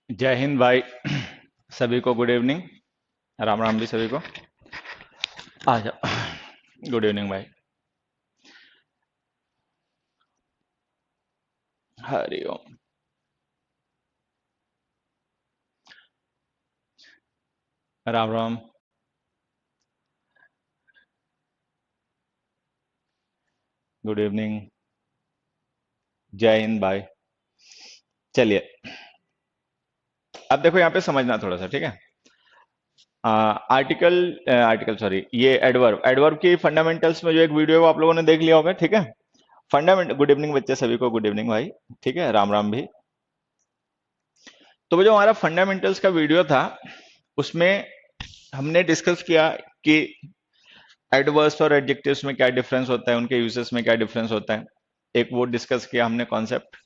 जय हिंद भाई। सभी को गुड इवनिंग। राम राम भी सभी को। आ जाओ। गुड इवनिंग भाई। हरि ओम। राम राम। Good evening. जय हिंद भाई। चलिए, अब देखो यहाँ पे समझना थोड़ा सा, ठीक है। आर्टिकल आर्टिकल सॉरी, ये एडवर्ब एडवर्ब की फंडामेंटल्स में जो एक वीडियो है वो आप लोगों ने देख लिया होगा, ठीक है। फंडामेंट गुड इवनिंग बच्चे सभी को, गुड इवनिंग भाई। ठीक है, राम राम भी। तो वो जो हमारा फंडामेंटल्स का वीडियो था उसमें हमने डिस्कस किया कि एडवर्ब्स और एडजेक्टिव्स में क्या डिफरेंस होता है, उनके यूजेस में क्या डिफरेंस होता है। एक वो डिस्कस किया हमने कॉन्सेप्ट।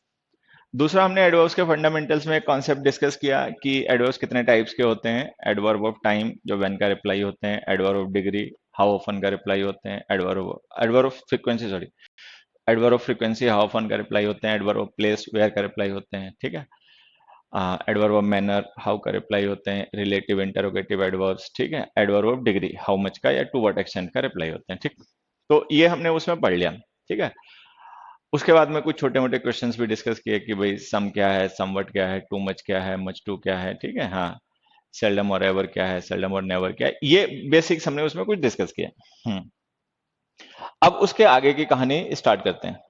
दूसरा हमने एडवर्ब्स के फंडामेंटल्स में एक कॉन्सेप्ट डिस्कस किया कि एडवर्ब्स कितने टाइप्स के होते हैं। एडवर्ब ऑफ टाइम जो व्हेन का रिप्लाई होते हैं, adverb of degree how often का रिप्लाई होते हैं, adverb of frequency sorry, adverb of frequency how often का रिप्लाई होते हैं, एडवर्ब ऑफ प्लेस वेयर का रिप्लाई होते हैं, ठीक है। एडवर्ब ऑफ मैनर हाउ का रिप्लाई होते हैं, रिलेटिव इंटरोगेटिव एडवर्ब्स, ठीक है। Adverb of degree how much का या टू व्हाट एक्सटेंट का रिप्लाई होते हैं, ठीक। तो ये हमने उसमें पढ़ लिया, ठीक है। उसके बाद में कुछ छोटे मोटे क्वेश्चंस भी डिस्कस किए कि भाई सम क्या है, समवट क्या है, टू मच क्या है, मच टू क्या है, ठीक है। हाँ, सेल्डम और एवर क्या है, सेल्डम और नेवर क्या है, ये बेसिक्स हमने उसमें कुछ डिस्कस किया। अब उसके आगे की कहानी स्टार्ट करते हैं।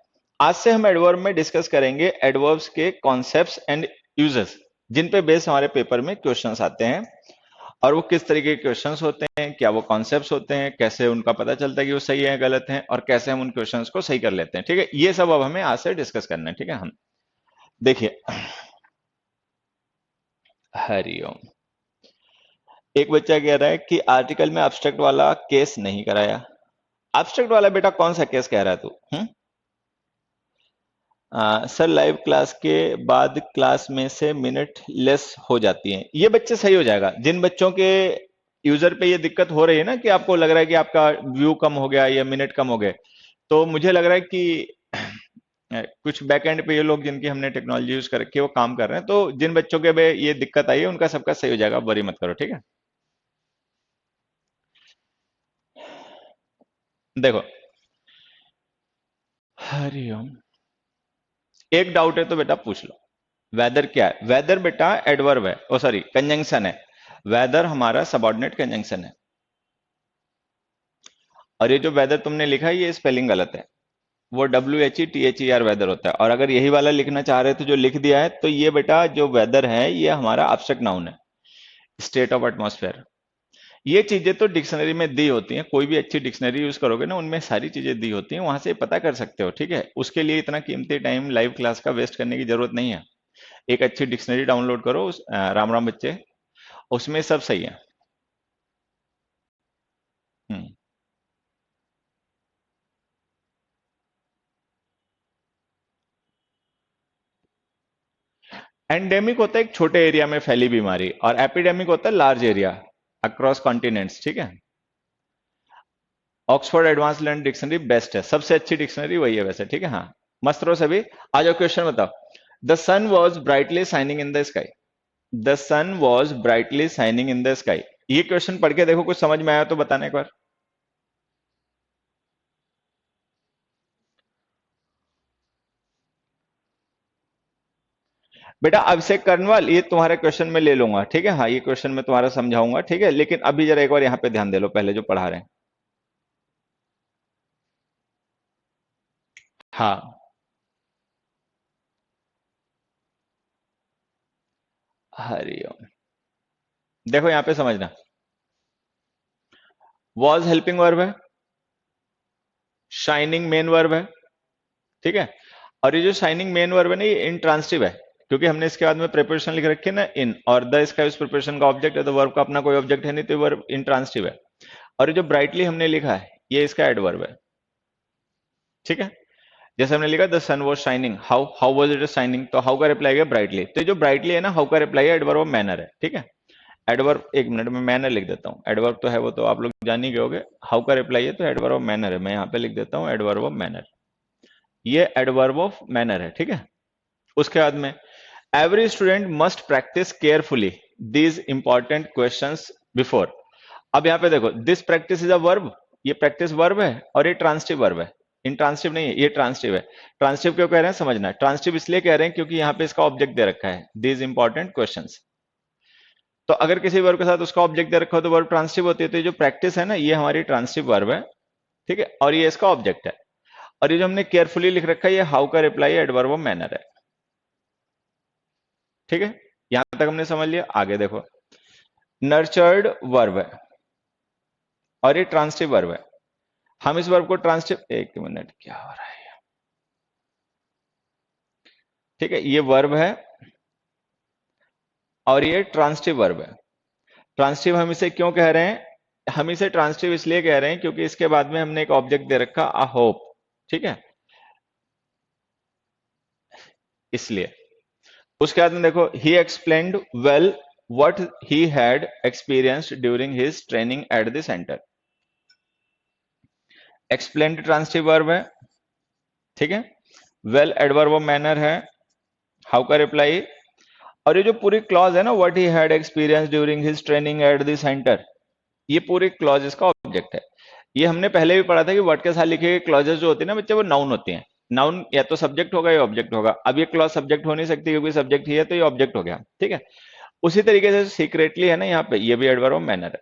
आज से हम एडवर्ब में डिस्कस करेंगे एडवर्ब्स के कॉन्सेप्ट्स एंड यूजेस, जिन पे बेस हमारे पेपर में क्वेश्चंस आते हैं। और वो किस तरीके के क्वेश्चंस होते हैं, क्या वो कॉन्सेप्ट्स होते हैं, कैसे उनका पता चलता है कि वो सही है गलत है, और कैसे हम उन क्वेश्चंस को सही कर लेते हैं, ठीक है। ये सब अब हमें आज से डिस्कस करना है, ठीक है। हम देखिए, हरिओम। एक बच्चा कह रहा है कि आर्टिकल में एब्स्ट्रैक्ट वाला केस नहीं कराया। एब्स्ट्रैक्ट वाला बेटा कौन सा केस कह रहा है तू? सर लाइव क्लास के बाद क्लास में से मिनट लेस हो जाती हैं। ये बच्चे सही हो जाएगा जिन बच्चों के यूजर पे ये दिक्कत हो रही है ना, कि आपको लग रहा है कि आपका व्यू कम हो गया या मिनट कम हो गए। तो मुझे लग रहा है कि कुछ बैकएंड पे ये लोग जिनकी हमने टेक्नोलॉजी यूज कर रखी है वो काम कर रहे हैं। तो जिन बच्चों के पे ये दिक्कत आई है उनका सबका सही हो जाएगा, वरी मत करो, ठीक है। देखो, हरिओम। एक डाउट है तो बेटा पूछ लो। वेदर क्या है? वेदर बेटा एडवर्ब है, ओ सॉरी कंजंक्शन है। वेदर हमारा सबऑर्डिनेट कंजंक्शन है। और ये जो वेदर तुमने लिखा है ये स्पेलिंग गलत है। वो WHETHER वेदर होता है। और अगर यही वाला लिखना चाह रहे थे जो लिख दिया है, तो ये बेटा जो वेदर है ये हमारा एब्स्ट्रैक्ट नाउन है, स्टेट ऑफ एटमॉस्फेयर। ये चीजें तो डिक्शनरी में दी होती हैं, कोई भी अच्छी डिक्शनरी यूज करोगे ना उनमें सारी चीजें दी होती हैं, वहां से पता कर सकते हो, ठीक है। उसके लिए इतना कीमती टाइम लाइव क्लास का वेस्ट करने की जरूरत नहीं है। एक अच्छी डिक्शनरी डाउनलोड करो, राम राम बच्चे, उसमें सब सही है। हम्म। एंडेमिक होता है एक छोटे एरिया में फैली बीमारी, और एपिडेमिक होता है लार्ज एरिया अक्रॉस कॉन्टिनेंट्स, ठीक है। Oxford advance learn dictionary best है, सबसे अच्छी डिक्शनरी वही है वैसे, ठीक है। हाँ, मस्त रहो सभी। आ जाओ, क्वेश्चन बताओ। The sun was brightly shining in the sky. The sun was brightly shining in the sky. ये क्वेश्चन पढ़ के देखो, कुछ समझ में आया तो बताना एक बार। बेटा अभिषेक कर्नवाल, ये तुम्हारे क्वेश्चन में ले लूंगा, ठीक है। हाँ, ये क्वेश्चन में तुम्हारा समझाऊंगा, ठीक है। लेकिन अभी जरा एक बार यहाँ पे ध्यान दे लो, पहले जो पढ़ा रहे हैं। हाँ, हरिओम। देखो यहाँ पे समझना, वॉज हेल्पिंग वर्ब है, शाइनिंग मेन वर्ब है, ठीक है। और ये जो शाइनिंग मेन वर्ब है ना, ये इंट्रांसिटिव है, क्योंकि हमने इसके बाद में प्रिपरेशन लिख रखी है ना इन, और द इसका उस प्रिपरेशन का ऑब्जेक्ट है, तो वर्ब का अपना कोई ऑब्जेक्ट है नहीं, तो वर्ब इंट्रांसिटिव है। और ये जो ब्राइटली हमने लिखा है ये इसका एडवर्ब है, ठीक है। जैसे हमने लिखा the sun was shining, how how was it shining, तो हाउ का रिप्लाई है ब्राइटली। तो ये जो ब्राइटली है ना, हाउ का रिप्लाई है एडवर्ब ऑफ मैनर है, ठीक है। एडवर्ब, एक मिनट में मैनर लिख देता हूँ, एडवर्ब तो है वो तो आप लोग जान ही गए होगे। हाउ का रिप्लाई है तो एडवर्ब ऑफ मैनर है, मैं यहाँ पे लिख देता हूँ एडवर्ब ऑफ मैनर। ये एडवर्ब ऑफ मैनर है, ठीक है। उसके बाद में every student must practice carefully these important questions before. अब यहाँ पे देखो, this practice is a verb, ये प्रैक्टिस वर्ब है और ये ट्रांसिटिव वर्ब है। इंट्रांसिटिव नहीं है, ये ट्रांसिटिव है। ट्रांसिटिव क्यों कह रहे हैं समझना, ट्रांसिटिव इसलिए कह रहे हैं क्योंकि यहाँ पे इसका ऑब्जेक्ट दे रखा है, दीज इंपॉर्टेंट क्वेश्चंस। तो अगर किसी वर्ब के साथ उसका ऑब्जेक्ट दे रखा हो तो वर्ब ट्रांसिटिव होती है। तो ये जो प्रैक्टिस है ना, ये हमारी ट्रांसिटिव वर्ब है, ठीक है, और ये इसका ऑब्जेक्ट है। और ये जो हमने केयरफुली लिख रखा है, ये हाउ का रिप्लाई एडवर्ब ऑफ मैनर है, ठीक है। यहां तक हमने समझ लिया। आगे देखो, नर्चर्ड वर्ब है और ये ट्रांसिटिव वर्ब है। हम इस वर्ब को ट्रांसिटिव, एक मिनट क्या हो रहा है, ठीक है, ये वर्ब है और ये ट्रांसिटिव वर्ब है। ट्रांसिटिव हम इसे क्यों कह रहे हैं, हम इसे ट्रांसिटिव इसलिए कह रहे हैं क्योंकि इसके बाद में हमने एक ऑब्जेक्ट दे रखा अ होप, ठीक है, इसलिए। उसके बाद में देखो, ही explained well what he had experienced during his training at the centre. Explained transitive verb है, ठीक है, वेल एडवर्ब ऑफ मैनर है, हाउ का रिप्लाई। और ये जो पूरी क्लॉज है ना, what he had experience during his training at the centre, ये पूरी क्लॉज इसका ऑब्जेक्ट है। ये हमने पहले भी पढ़ा था कि वर्ड के साथ लिखे गए क्लॉजेस जो होती है ना बच्चे, वो नाउन होती हैं। नाउन या तो सब्जेक्ट होगा या ऑब्जेक्ट होगा। अब ये क्लॉज सब्जेक्ट हो नहीं सकती क्योंकि सब्जेक्ट ही है, तो ये ऑब्जेक्ट हो गया, ठीक है। उसी तरीके से सीक्रेटली है ना, यहाँ पे ये भी एडवर्ब ऑफ मैनर है।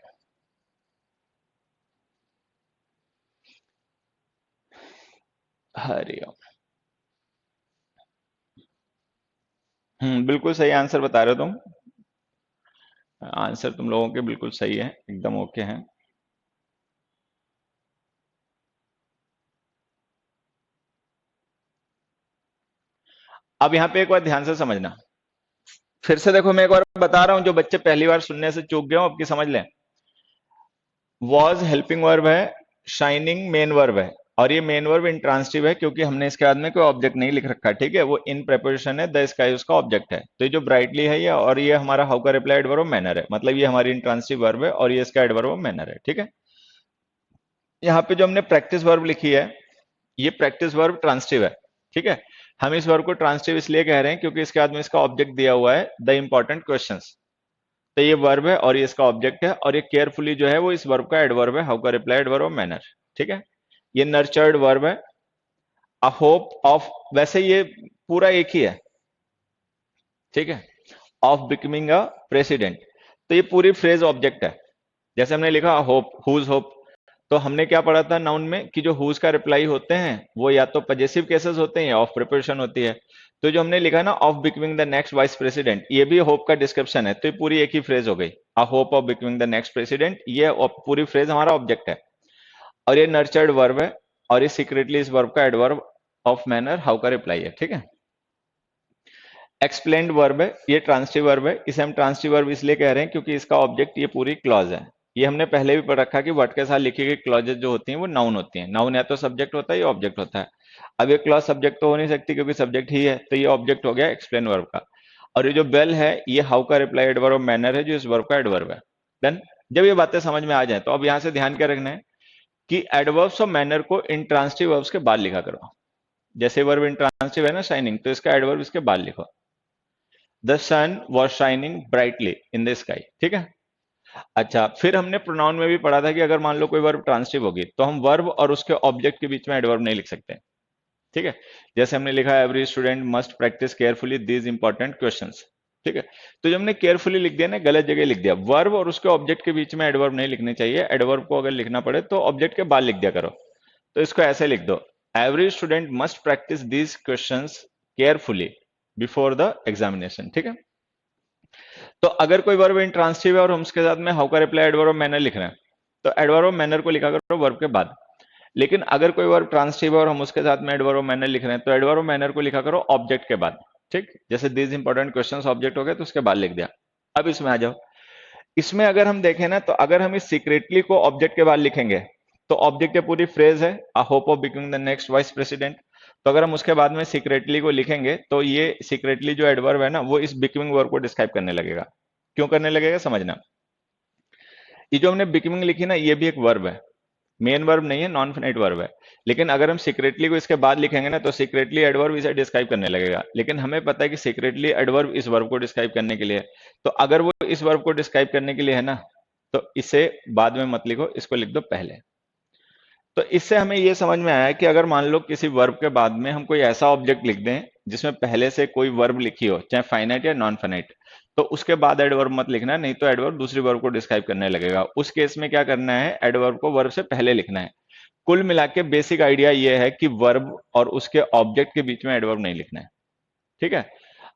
हरिओम। बिल्कुल सही आंसर बता रहे हो तुम। आंसर तुम लोगों के बिल्कुल सही है, एकदम ओके है। अब यहाँ पे एक बार ध्यान से समझना, फिर से देखो, मैं एक बार बता रहा हूं, जो बच्चे पहली बार सुनने से चूक गए हो, अब की समझ लें। वॉज हेल्पिंग वर्ब है, शाइनिंग मेन वर्ब है, और ये मेन वर्ब इंट्रांसिटिव है क्योंकि हमने इसके बाद में कोई ऑब्जेक्ट नहीं लिख रखा, ठीक है, वो इन प्रेपोजिशन है, द स्काई उसका ऑब्जेक्ट है। तो ये जो ब्राइटली है ये, और ये हमारा हाउ का रिप्लाई एडवर्ब ऑफ मैनर है, मतलब ये हमारी इंट्रांसिटिव वर्ब है और ये इसका एडवर्ब ऑफ मैनर है, ठीक है। यहाँ पे जो हमने प्रैक्टिस वर्ब लिखी है, ये प्रैक्टिस वर्ब ट्रांसिटिव है, ठीक है। हम इस वर्ब को ट्रांसिटिव इसलिए कह रहे हैं क्योंकि इसके बाद में इसका ऑब्जेक्ट दिया हुआ है, द इंपॉर्टेंट क्वेश्चंस। तो ये वर्ब है और ये इसका ऑब्जेक्ट है, और ये केयरफुली जो है वो इस वर्ब का एडवर्ब है, हाउ का रिप्लाई एडवर्ब ऑफ मैनर, ठीक है। ये नर्चर्ड वर्ब है। अ होप ऑफ, वैसे ये पूरा एक ही है, ठीक है, ऑफ बिकमिंग अ प्रेसिडेंट। तो ये पूरी फ्रेज ऑब्जेक्ट है। जैसे हमने लिखा होप, हुज होप, तो हमने क्या पढ़ा था नाउन में कि जो हुज का रिप्लाई होते हैं वो या तो पजेसिव केसेस होते हैं या ऑफ प्रिपोजिशन होती है। तो जो हमने लिखा ना, of becoming the next vice president, ये भी होप का डिस्क्रिप्शन है। तो ये पूरी एक ही फ्रेज हो गई, a hope of becoming the next president, ये पूरी फ्रेज हमारा ऑब्जेक्ट है। और ये नर्चर्ड वर्ब है, और ये सीक्रेटली इस वर्ब का एडवर्ब ऑफ मैनर, हाउ का रिप्लाई है, ठीक है। एक्सप्लेन्ड वर्ब है, ये ट्रांसिटिव वर्ब है। इसे हम ट्रांसिटिव वर्ब इसलिए कह रहे हैं क्योंकि इसका ऑब्जेक्ट ये पूरी क्लॉज है। ये हमने पहले भी पढ़ रखा कि वर्ड के साथ लिखी गई क्लॉजेज जो होती हैं वो नाउन होती हैं। नाउन या तो सब्जेक्ट होता है या ऑब्जेक्ट होता है। अब ये क्लॉज सब्जेक्ट तो हो नहीं सकती क्योंकि सब्जेक्ट ही है, तो ये ऑब्जेक्ट हो गया एक्सप्लेन वर्ब का। और ये जो बेल है, ये हाउ का रिप्लाई एडवर्ब ऑफ मैनर है, जो इस वर्ब का एडवर्ब है। डन। जब ये बातें समझ में आ जाए तो अब यहां से ध्यान क्या रखना है कि एडवर्ब्स ऑफ मैनर को इंट्रांसिटिव वर्ब्स के बाद लिखा करो। जैसे वर्ब इंट्रांसिटिव है ना शाइनिंग, तो इसका एडवर्ब इसके बाद लिखो। The sun was shining brightly in the sky, ठीक है। अच्छा, फिर हमने प्रोनाउन में भी पढ़ा था कि अगर मान लो कोई वर्ब ट्रांसिटिव होगी तो हम वर्ब और उसके ऑब्जेक्ट के बीच में एडवर्ब नहीं लिख सकते, ठीक है। जैसे हमने लिखा है, every student must practice carefully these important questions, ठीक है। तो जो हमने केयरफुली लिख दिया ना, गलत जगह लिख दिया। वर्ब और उसके ऑब्जेक्ट के बीच में एडवर्ब नहीं लिखने चाहिए। एडवर्ब को अगर लिखना पड़े तो ऑब्जेक्ट के बाद लिख दिया करो। तो इसको ऐसे लिख दो, every student must practice these questions carefully before the examination, ठीक है। तो अगर कोई वर्ब इंट्रांसिटिव है और हम उसके साथ में हाउ का रिप्लाई एडवर्ब ऑफ मैनर लिख रहे हैं, तो एडवर्ब ऑफ मैनर को लिखा करो वर्ब के बाद। लेकिन अगर कोई वर्ब ट्रांसिटिव है और हम उसके साथ में एडवर्ब ऑफ मैनर लिख रहे हैं, तो एडवर्ब ऑफ मैनर को लिखा करो ऑब्जेक्ट के बाद, ठीक। जैसे दीज इंपॉर्टेंट क्वेश्चंस ऑब्जेक्ट हो गए तो उसके बाद लिख दिया। अब इसमें आ जाओ। इसमें अगर हम देखें ना, तो अगर हम इस सीक्रेटली को ऑब्जेक्ट के बाद लिखेंगे तो ऑब्जेक्ट ये पूरी फ्रेज है, a hope of becoming the next vice president. तो अगर हम उसके बाद में सीक्रेटली को लिखेंगे तो ये सीक्रेटली जो एडवर्ब है ना, वो इस बिकमिंग वर्ब को डिस्क्राइब करने लगेगा। क्यों करने लगेगा समझना। ये जो हमने बिकमिंग लिखी ना, ये भी एक वर्ब है, मेन वर्ब नहीं है, नॉन फिनाइट वर्ब है। लेकिन अगर हम सीक्रेटली को इसके बाद लिखेंगे ना, तो सीक्रेटली एडवर्ब इसे डिस्क्राइब करने लगेगा। लेकिन हमें पता है कि सीक्रेटली एडवर्ब इस वर्ब को डिस्क्राइब करने के लिए है। तो अगर वो इस वर्ब को डिस्क्राइब करने के लिए है ना, तो इसे बाद में मत लिखो, इसको लिख दो पहले। तो इससे हमें यह समझ में आया कि अगर मान लो किसी वर्ब के बाद में हम कोई ऐसा ऑब्जेक्ट लिख दें जिसमें पहले से कोई वर्ब लिखी हो, चाहे फाइनाइट या नॉन फाइनाइट, तो उसके बाद एडवर्ब मत लिखना, नहीं तो एडवर्ब दूसरी वर्ब को डिस्क्राइब करने लगेगा। उस केस में क्या करना है, एडवर्ब को वर्ब से पहले लिखना है। कुल मिला के बेसिक आइडिया यह है कि वर्ब और उसके ऑब्जेक्ट के बीच में एडवर्ब नहीं लिखना है। ठीक है।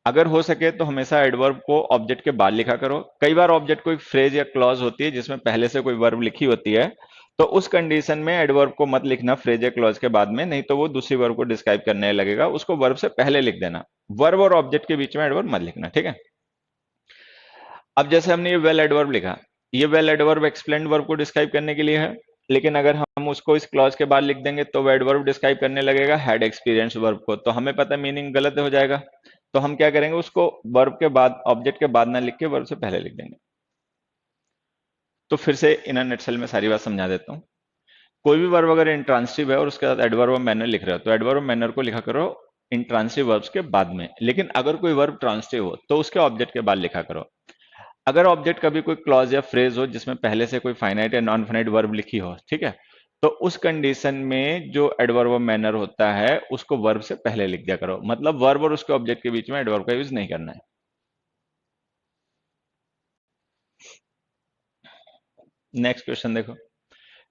अगर हो सके तो हमेशा एडवर्ब को ऑब्जेक्ट के बाद लिखा करो। कई बार ऑब्जेक्ट कोई फ्रेज या क्लॉज होती है जिसमें पहले से कोई वर्ब लिखी होती है, तो उस कंडीशन में एडवर्ब को मत लिखना फ्रेज या क्लॉज के बाद में, नहीं तो वो दूसरी वर्ब को डिस्क्राइब करने लगेगा, उसको वर्ब से पहले लिख देना। वर्ब और ऑब्जेक्ट के बीच में एडवर्ब मत लिखना, ठीक है। अब जैसे हमने ये वेल एडवर्ब लिखा, ये वेल एडवर्ब एक्सप्लेन्ड वर्ब को डिस्क्राइब करने के लिए है। लेकिन अगर हम उसको इस क्लॉज के बाद लिख देंगे तो वो एडवर्ब डिस्क्राइब करने लगेगा हैड एक्सपीरियंस वर्ब को, तो हमें पता है मीनिंग गलत हो जाएगा। तो हम क्या करेंगे, उसको वर्ब के बाद, ऑब्जेक्ट के बाद ना लिख के वर्ब से पहले लिख देंगे। तो फिर से इन अ नटशेल में सारी बात समझा देता हूँ। कोई भी वर्ब अगर इंट्रांसिटिव है और उसके साथ एडवर्ब मैनर लिख रहे हो, तो एडवर्ब मैनर को लिखा करो इंट्रांसिटिव वर्ब्स के बाद में। लेकिन अगर कोई वर्ब ट्रांसिटिव हो तो उसके ऑब्जेक्ट के बाद लिखा करो। अगर ऑब्जेक्ट कभी कोई क्लॉज या फ्रेज हो जिसमें पहले से कोई फाइनाइट या नॉन फाइनाइट वर्ब लिखी हो, ठीक है, तो उस कंडीशन में जो एडवर्ब मैनर होता है उसको वर्ब से पहले लिख दिया करो। मतलब वर्ब और उसके ऑब्जेक्ट के बीच में एडवर्ब का यूज नहीं करना है। नेक्स्ट क्वेश्चन देखो,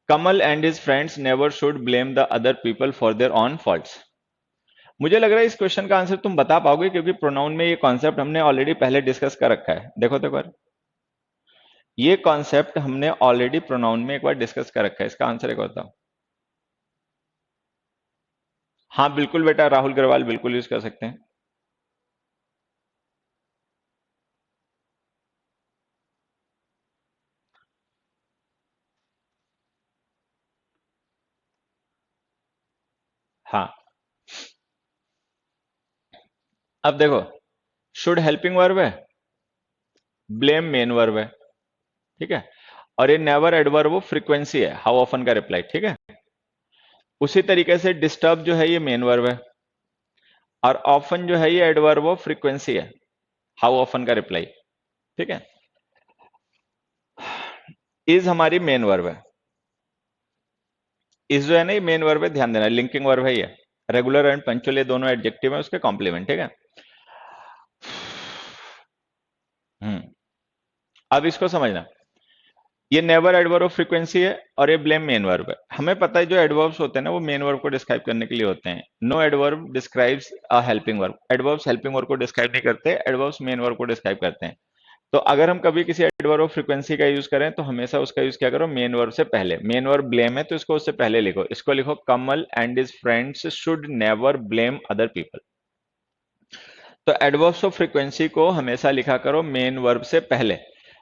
Kamal and his friends never should blame the other people for their own faults. मुझे लग रहा है इस क्वेश्चन का आंसर तुम बता पाओगे, क्योंकि प्रोनाउन में ये कॉन्सेप्ट हमने ऑलरेडी पहले डिस्कस कर रखा है। देखो तो एक बार, ये कॉन्सेप्ट हमने ऑलरेडी प्रोनाउन में एक बार डिस्कस कर रखा है। इसका आंसर एक बताओ। हाँ बिल्कुल बेटा, राहुल अग्रवाल बिल्कुल यूज कर सकते हैं। हाँ, अब देखो, शुड हेल्पिंग वर्ब है, ब्लेम मेन वर्ब है, ठीक है, और ये नेवर एडवर्ब वो फ्रीक्वेंसी है, हाउ ऑफन का रिप्लाई, ठीक है। उसी तरीके से डिस्टर्ब जो है ये मेन वर्ब है, और ऑफन जो है ये एडवर्ब वो फ्रीक्वेंसी है, हाउ ऑफन का रिप्लाई, ठीक है। इज हमारी मेन वर्ब है, इस जो है ना ये मेन वर्ब है, ध्यान देना, लिंकिंग वर्ब है ये। रेगुलर एंड पंक्चुअल ये दोनों एडजेक्टिव है, उसके कॉम्प्लीमेंट, ठीक है। हम्म, अब इसको समझना, ये नेवर एडवर्ब ऑफ फ्रीक्वेंसी है और ये ब्लेम मेन वर्ब है। हमें पता है जो एडवर्ब्स होते हैं ना वो मेन वर्ब को डिस्क्राइब करने के लिए होते हैं। No adverb describes a helping verb, adverbs helping verb को डिस्क्राइब नहीं करते, एडवर्ब्स मेन वर्ब को डिस्क्राइब करते हैं। तो अगर हम कभी किसी एडवर्ब ऑफ फ्रीक्वेंसी का यूज करें तो हमेशा उसका यूज क्या करो, मेन वर्ब से पहले। मेन वर्ब ब्लेम है तो इसको उससे पहले लिखो, इसको लिखो Kamal and his friends should never blame other people. तो एडवर्ब्स ऑफ फ्रीक्वेंसी को हमेशा लिखा करो मेन वर्ब से पहले।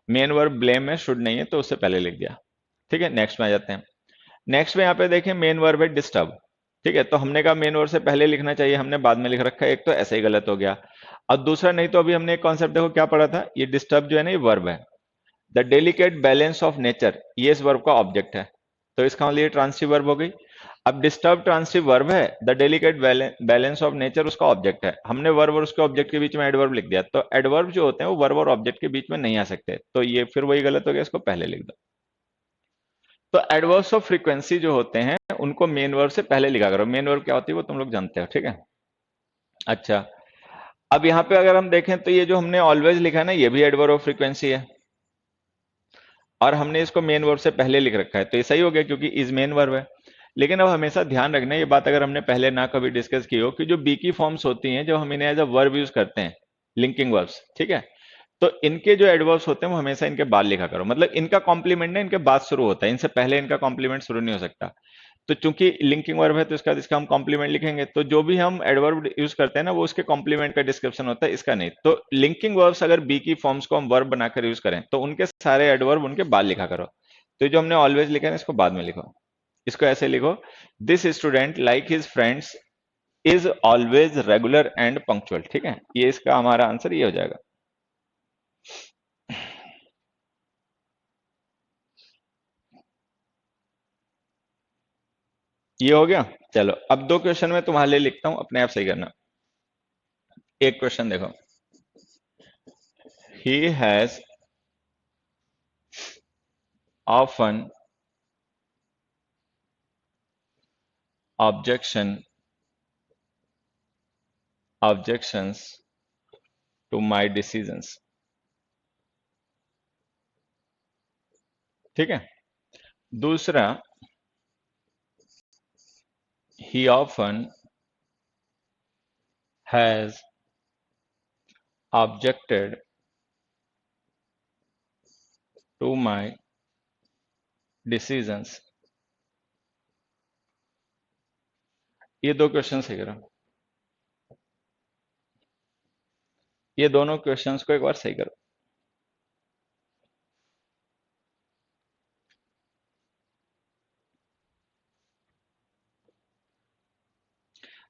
मेन वर्ब ब्लेम है, शुड नहीं है, तो उससे पहले लिख दिया, ठीक है। नेक्स्ट में आ जाते हैं। नेक्स्ट में यहाँ पे देखें मेन वर्ब है डिस्टर्ब, ठीक है, तो हमने कहा मेन वर्ब से पहले लिखना चाहिए, हमने बाद में लिख रखा है, एक तो ऐसे ही गलत हो गया। और दूसरा, नहीं तो अभी हमने एक कॉन्सेप्ट देखो क्या पढ़ा था, ये डिस्टर्ब जो है ना ये वर्ब है। The delicate balance of nature, ये इस वर्ब का ऑब्जेक्ट है, तो इसका मतलब ये ट्रांसिटिव वर्ब हो गई। अब डिस्टर्ब ट्रांसिटिव वर्ब है, the delicate balance of nature उसका ऑब्जेक्ट है। हमने वर्ब और उसके ऑब्जेक्ट के बीच में एडवर्ब लिख दिया, तो एडवर्ब जो होते हैं वो वर्ब और ऑब्जेक्ट के बीच में नहीं आ सकते, तो ये फिर वही गलत हो गया, इसको पहले लिख दो। तो एडवर्ब्स ऑफ फ्रीक्वेंसी जो होते हैं उनको मेन वर्ब से पहले लिखा करो। मेन वर्ब क्या होती है वो तुम लोग जानते हो, ठीक है। अच्छा, अब यहां पे अगर हम देखें तो ये जो हमने ऑलवेज लिखा है ना, ये भी एडवर्ब ऑफ फ्रीक्वेंसी है, और हमने इसको मेन वर्ब से पहले लिख रखा है, तो ये सही हो गया क्योंकि इज मेन वर्ब है। लेकिन अब हमेशा ध्यान रखना ये बात, अगर हमने पहले ना कभी डिस्कस की हो, कि जो बी की फॉर्म्स होती हैं, जो हम इन्हें एज अ वर्ब यूज करते हैं, लिंकिंग वर्ब्स, ठीक है, तो इनके जो एडवर्ब्स होते हैं वो हमेशा इनके बाद लिखा करो। मतलब इनका कॉम्प्लीमेंट ना इनके बाद शुरू होता है, इनसे पहले इनका कॉम्प्लीमेंट शुरू नहीं हो सकता। तो चूंकि लिंकिंग वर्ब है तो इसका हम कॉम्प्लीमेंट लिखेंगे, तो जो भी हम एडवर्ब यूज करते हैं ना वो उसके कॉम्प्लीमेंट का डिस्क्रिप्शन होता है, इसका नहीं। तो लिंकिंग वर्ब्स अगर बी की फॉर्म्स को हम वर्ब बनाकर यूज करें तो उनके सारे एडवर्ब उनके बाद लिखा करो। तो जो हमने ऑलवेज लिखा है इसको बाद में लिखो, इसको ऐसे लिखो, this student like his friends is always regular and punctual, ठीक है। ये इसका हमारा आंसर ये हो जाएगा। ये हो गया। चलो अब दो क्वेश्चन में तुम्हारे लिए लिखता हूं, अपने आप सही करना। एक क्वेश्चन देखो, he has often objections to my decisions. ठीक है। दूसरा, he often has objected to my decisions। ये दो क्वेश्चन सही करो, ये दोनों क्वेश्चंस को एक बार सही करो।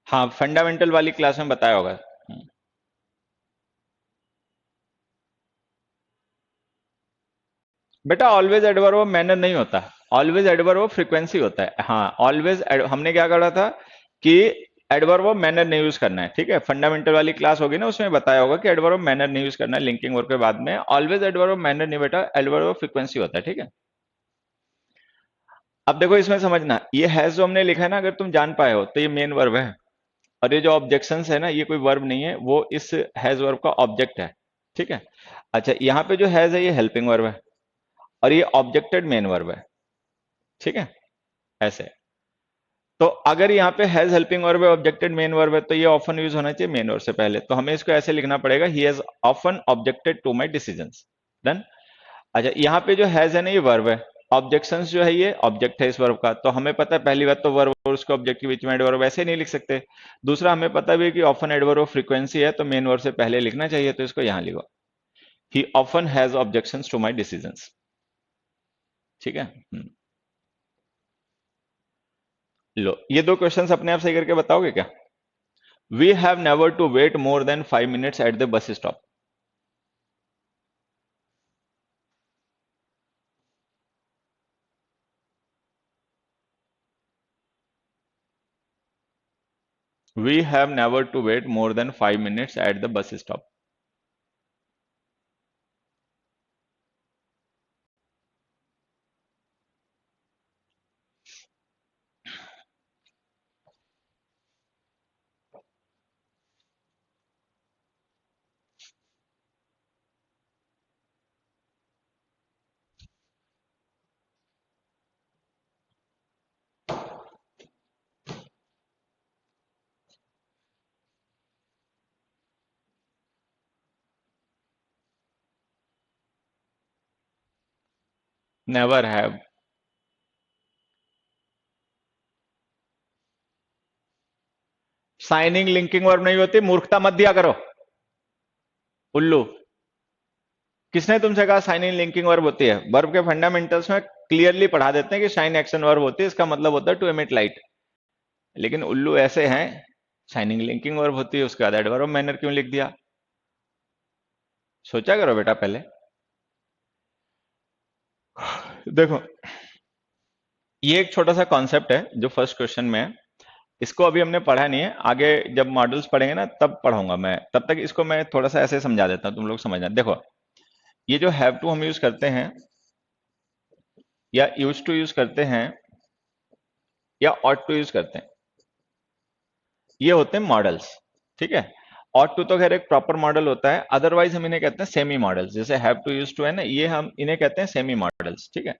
हाँ, फंडामेंटल वाली क्लास में बताया होगा। बेटा ऑलवेज एडवर्ब मैनर नहीं होता, ऑलवेज एडवर्ब फ्रीक्वेंसी होता है। हाँ ऑलवेज, हमने क्या करा था कि एडवर्ब मैनर नहीं यूज करना है। ठीक है, फंडामेंटल वाली क्लास होगी ना, उसमें बताया होगा कि एडवर्ब मैनर नहीं यूज करना है लिंकिंग वर्ब के बाद में। ऑलवेज एडवर्ब मैनर नहीं बेटा, एडवर्ब फ्रीक्वेंसी होता है। ठीक है, अब देखो इसमें समझना, ये हैज जो हमने लिखा है ना, अगर तुम जान पाए हो तो ये मेन वर्ब है, और ये जो ऑब्जेक्शंस है ना, ये कोई वर्ब नहीं है, वो इस हैज वर्ब का ऑब्जेक्ट है। ठीक है। अच्छा, यहाँ पे जो हैज है ये हेल्पिंग वर्ब है, और ये ऑब्जेक्टेड मेन वर्ब है। ठीक है, ऐसे। तो अगर यहाँ पे हैज हेल्पिंग वर्ब है, ऑब्जेक्टेड मेन वर्ब है, तो ये ऑफन यूज होना चाहिए मेन वर्ब से पहले। तो हमें इसको ऐसे लिखना पड़ेगा, he has often objected to my decisions. Done. अच्छा, यहाँ पे जो हैज है ना, ये वर्ब है, ऑब्जेक्शंस जो है ये ऑब्जेक्ट है इस वर्ब का। तो हमें पता है पहली बात तो वर्ब और उसके ऑब्जेक्ट के बीच में एडवर्ब ऐसे नहीं लिख सकते। दूसरा, हमें पता भी है कि ऑफन एडवर्ब फ्रीक्वेंसी है, तो मेन वर्ब से पहले लिखना चाहिए, तो इसको यहां लिखो, he often has objections to my decisions. ठीक है। लो, ये दो क्वेश्चंस अपने आप सही करके बताओगे क्या? We have never to wait more than 5 minutes at the bus stop. We have never to wait more than 5 minutes at the bus stop. Never have. Shining linking verb नहीं होती, मूर्खता मत दिया करो उल्लू। किसने तुमसे कहा साइन इन लिंकिंग वर्ब होती है? वर्ब के फंडामेंटल्स में क्लियरली पढ़ा देते हैं कि साइन एक्शन वर्ब होती है, इसका मतलब होता है टू एमिट लाइट। लेकिन उल्लू ऐसे हैं, साइनिंग लिंकिंग वर्ब होती है, उसके बाद एडवर्ब मैनर क्यों लिख दिया? सोचा करो बेटा पहले। देखो, ये एक छोटा सा कॉन्सेप्ट है जो फर्स्ट क्वेश्चन में है, इसको अभी हमने पढ़ा नहीं है, आगे जब मॉडल्स पढ़ेंगे ना तब पढ़ाऊंगा मैं, तब तक इसको मैं थोड़ा सा ऐसे समझा देता हूं, तुम लोग समझना। देखो, ये जो हैव टू हम यूज करते हैं, या यूज टू यूज करते हैं, या ऑट टू यूज करते हैं, ये होते हैं मॉडल्स। ठीक है, ऑट टू तो खैर एक प्रॉपर मॉडल होता है, अदरवाइज हम इन्हें कहते हैं सेमी मॉडल्स। जैसे हैव टू यूज टू है ना, ये हम इन्हें कहते हैं सेमी मॉडल्स। ठीक है,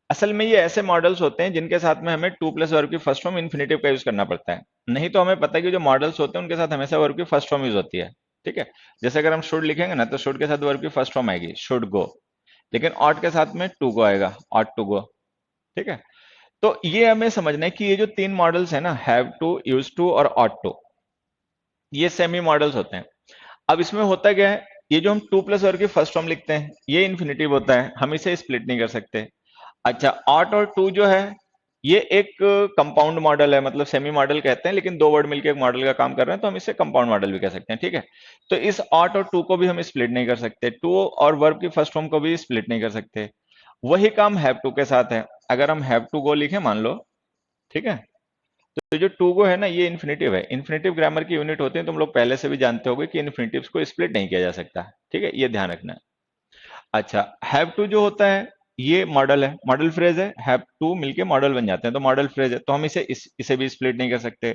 असल में ये ऐसे मॉडल्स होते हैं जिनके साथ में हमें टू प्लस वर्ब की फर्स्ट फॉर्म इन्फिनेटिव का यूज करना पड़ता है। नहीं तो हमें पता है कि जो मॉडल्स होते हैं उनके साथ हमेशा वर्ब की फर्स्ट फॉर्म यूज होती है। ठीक है, जैसे अगर हम शुड लिखेंगे ना, तो शुड के साथ वर्ब की फर्स्ट फॉर्म आएगी शुड गो, लेकिन ऑट के साथ में टू गो आएगा, ऑट टू गो। ठीक है, तो ये हमें समझना है कि ये जो तीन मॉडल्स है ना, हैव टू, यूज टू और ऑट टू, ये सेमी मॉडल्स होते हैं। अब इसमें होता क्या है, ये जो हम टू प्लस वर्ब की फर्स्ट फॉर्म लिखते हैं, ये इन्फिनेटिव होता है, हम इसे स्प्लिट नहीं कर सकते। अच्छा, ऑट और टू जो है, ये एक कंपाउंड मॉडल है, मतलब सेमी मॉडल कहते हैं, लेकिन दो वर्ड मिलकर एक मॉडल का काम कर रहे हैं, तो हम इसे कंपाउंड मॉडल भी कह सकते हैं। ठीक है, तो इस ऑट और टू को भी हम स्प्लिट नहीं कर सकते, टू और वर्ब की फर्स्ट फॉर्म को भी स्प्लिट नहीं कर सकते। वही काम हैव टू के साथ है। अगर हम हैव टू गो लिखे मान लो, ठीक है, तो जो टू गो है ना, ये इन्फिनेटिव है। इन्फिनेटिव ग्रामर की यूनिट होते हैं, तुम लोग पहले से भी जानते होगे कि इन्फिनेटिव्स को स्प्लिट नहीं किया जा सकता। ठीक है, ये ध्यान रखना है। अच्छा, हैव टू जो होता है ये मॉडल है, मॉडल फ्रेज है। हैव टू मिलके मॉडल बन जाते हैं, तो मॉडल फ्रेज है, तो हम इसे भी स्प्लिट नहीं कर सकते।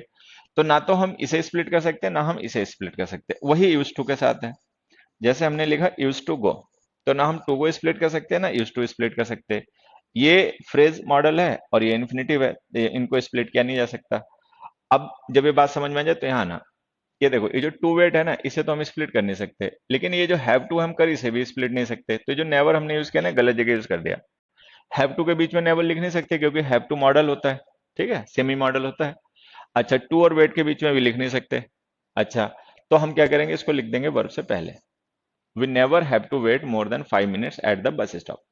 तो ना तो हम इसे स्प्लिट कर सकते हैं, ना हम इसे स्प्लिट कर सकते। वही यूज टू के साथ है। जैसे हमने लिखा यूज टू गो, तो ना हम टू गो स्प्लिट कर सकते हैं, ना यूज टू स्प्लिट कर सकते। ये फ्रेज मॉडल है और ये इन्फिनेटिव है, इनको स्प्लिट किया नहीं जा सकता। अब जब ये बात समझ में आ जाए तो यहाँ ना, ये देखो, ये जो टू वेट है ना, इसे तो हम स्प्लिट कर नहीं सकते, लेकिन ये जो हैव टू हम कर, इसे भी स्प्लिट नहीं सकते। तो जो नेवर हमने यूज किया ना, गलत जगह यूज कर दिया। हैव टू के बीच में नेवर लिख नहीं सकते, क्योंकि हैव टू मॉडल होता है। ठीक है, सेमी मॉडल होता है। अच्छा, टू और वेट के बीच में भी लिख नहीं सकते। अच्छा, तो हम क्या करेंगे, इसको लिख देंगे वर्ब से पहले। We never have to wait more than 5 minutes at the bus stop.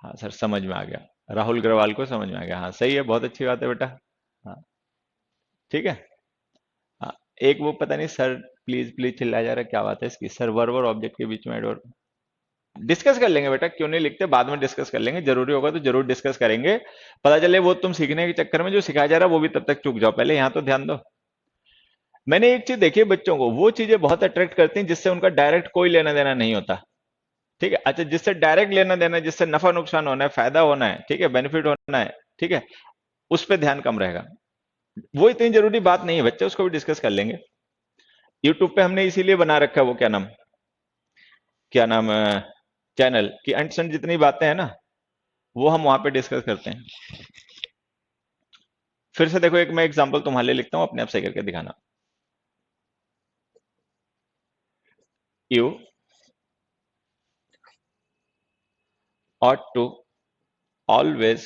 हाँ सर, समझ में आ गया। राहुल अग्रवाल को समझ में आ गया। हाँ सही है, बहुत अच्छी बात है बेटा। हाँ ठीक है। हाँ, एक वो पता नहीं सर, प्लीज प्लीज चिल्लाया जा रहा है, क्या बात है इसकी? सर वर्ब और ऑब्जेक्ट के बीच में एडवर्ब डिस्कस कर लेंगे बेटा, क्यों नहीं लिखते, बाद में डिस्कस कर लेंगे, जरूरी होगा तो जरूर डिस्कस करेंगे। पता चले वो तुम सीखने के चक्कर में जो सिखाया जा रहा है वो भी तब तक चूक जाओ, पहले यहाँ तो ध्यान दो। मैंने एक चीज देखी है, बच्चों को वो चीजें बहुत अट्रैक्ट करती हैं जिससे उनका डायरेक्ट कोई लेना देना नहीं होता। ठीक है, अच्छा, जिससे डायरेक्ट लेना देना है, जिससे नफा नुकसान होना है, फायदा होना है, ठीक है, बेनिफिट होना है, ठीक है, उस पर ध्यान कम रहेगा। वो इतनी जरूरी बात नहीं है बच्चे, उसको भी डिस्कस कर लेंगे। यूट्यूब पे हमने इसीलिए बना रखा है वो क्या नाम चैनल की अंट संट जितनी बातें हैं ना, वो हम वहां पे डिस्कस करते हैं। फिर से देखो, एक मैं एग्जांपल तुम्हारे लिए लिखता हूं, अपने आप सही करके दिखाना। You ought to always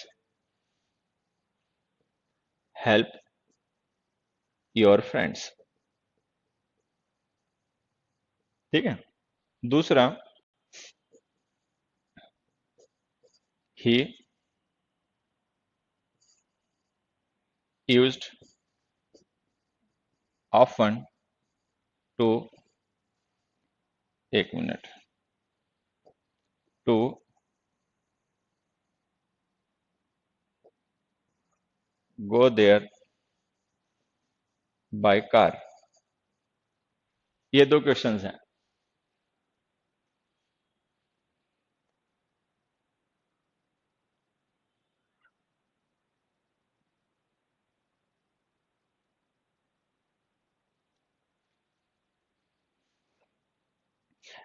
help your friends। ठीक है। दूसरा, he used often to, एक minute, to go there by car. ये दो क्वेश्चंस हैं।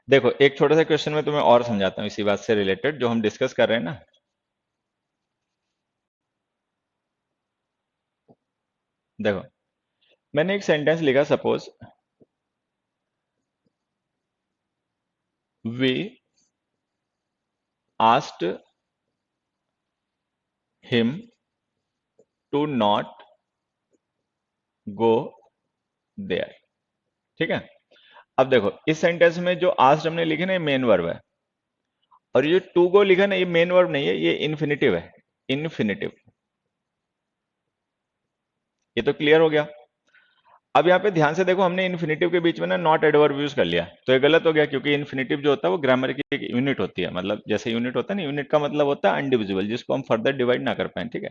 देखो, एक छोटा सा क्वेश्चन में तुम्हें और समझाता हूँ इसी बात से रिलेटेड जो हम डिस्कस कर रहे हैं ना। देखो, मैंने एक सेंटेंस लिखा, suppose we asked him to not go there. ठीक है। अब देखो, इस सेंटेंस में जो आस्क्ड हमने लिखे ना, ये मेन वर्ब है, और ये टू गो लिखा ना, ये मेन वर्ब नहीं है, ये इन्फिनेटिव है। इन्फिनेटिव, ये तो क्लियर हो गया। अब यहाँ पे ध्यान से देखो, हमने इन्फिनेटिव के बीच में ना नॉट एडवर्ब यूज कर लिया, तो ये गलत हो गया, क्योंकि इन्फिनेटिव जो होता है वो ग्रामर की एक यूनिट होती है। मतलब जैसे यूनिट होता है ना, यूनिट का मतलब होता है अनडिविजिबल, जिसको हम फर्दर डिवाइड ना कर पाए। ठीक है,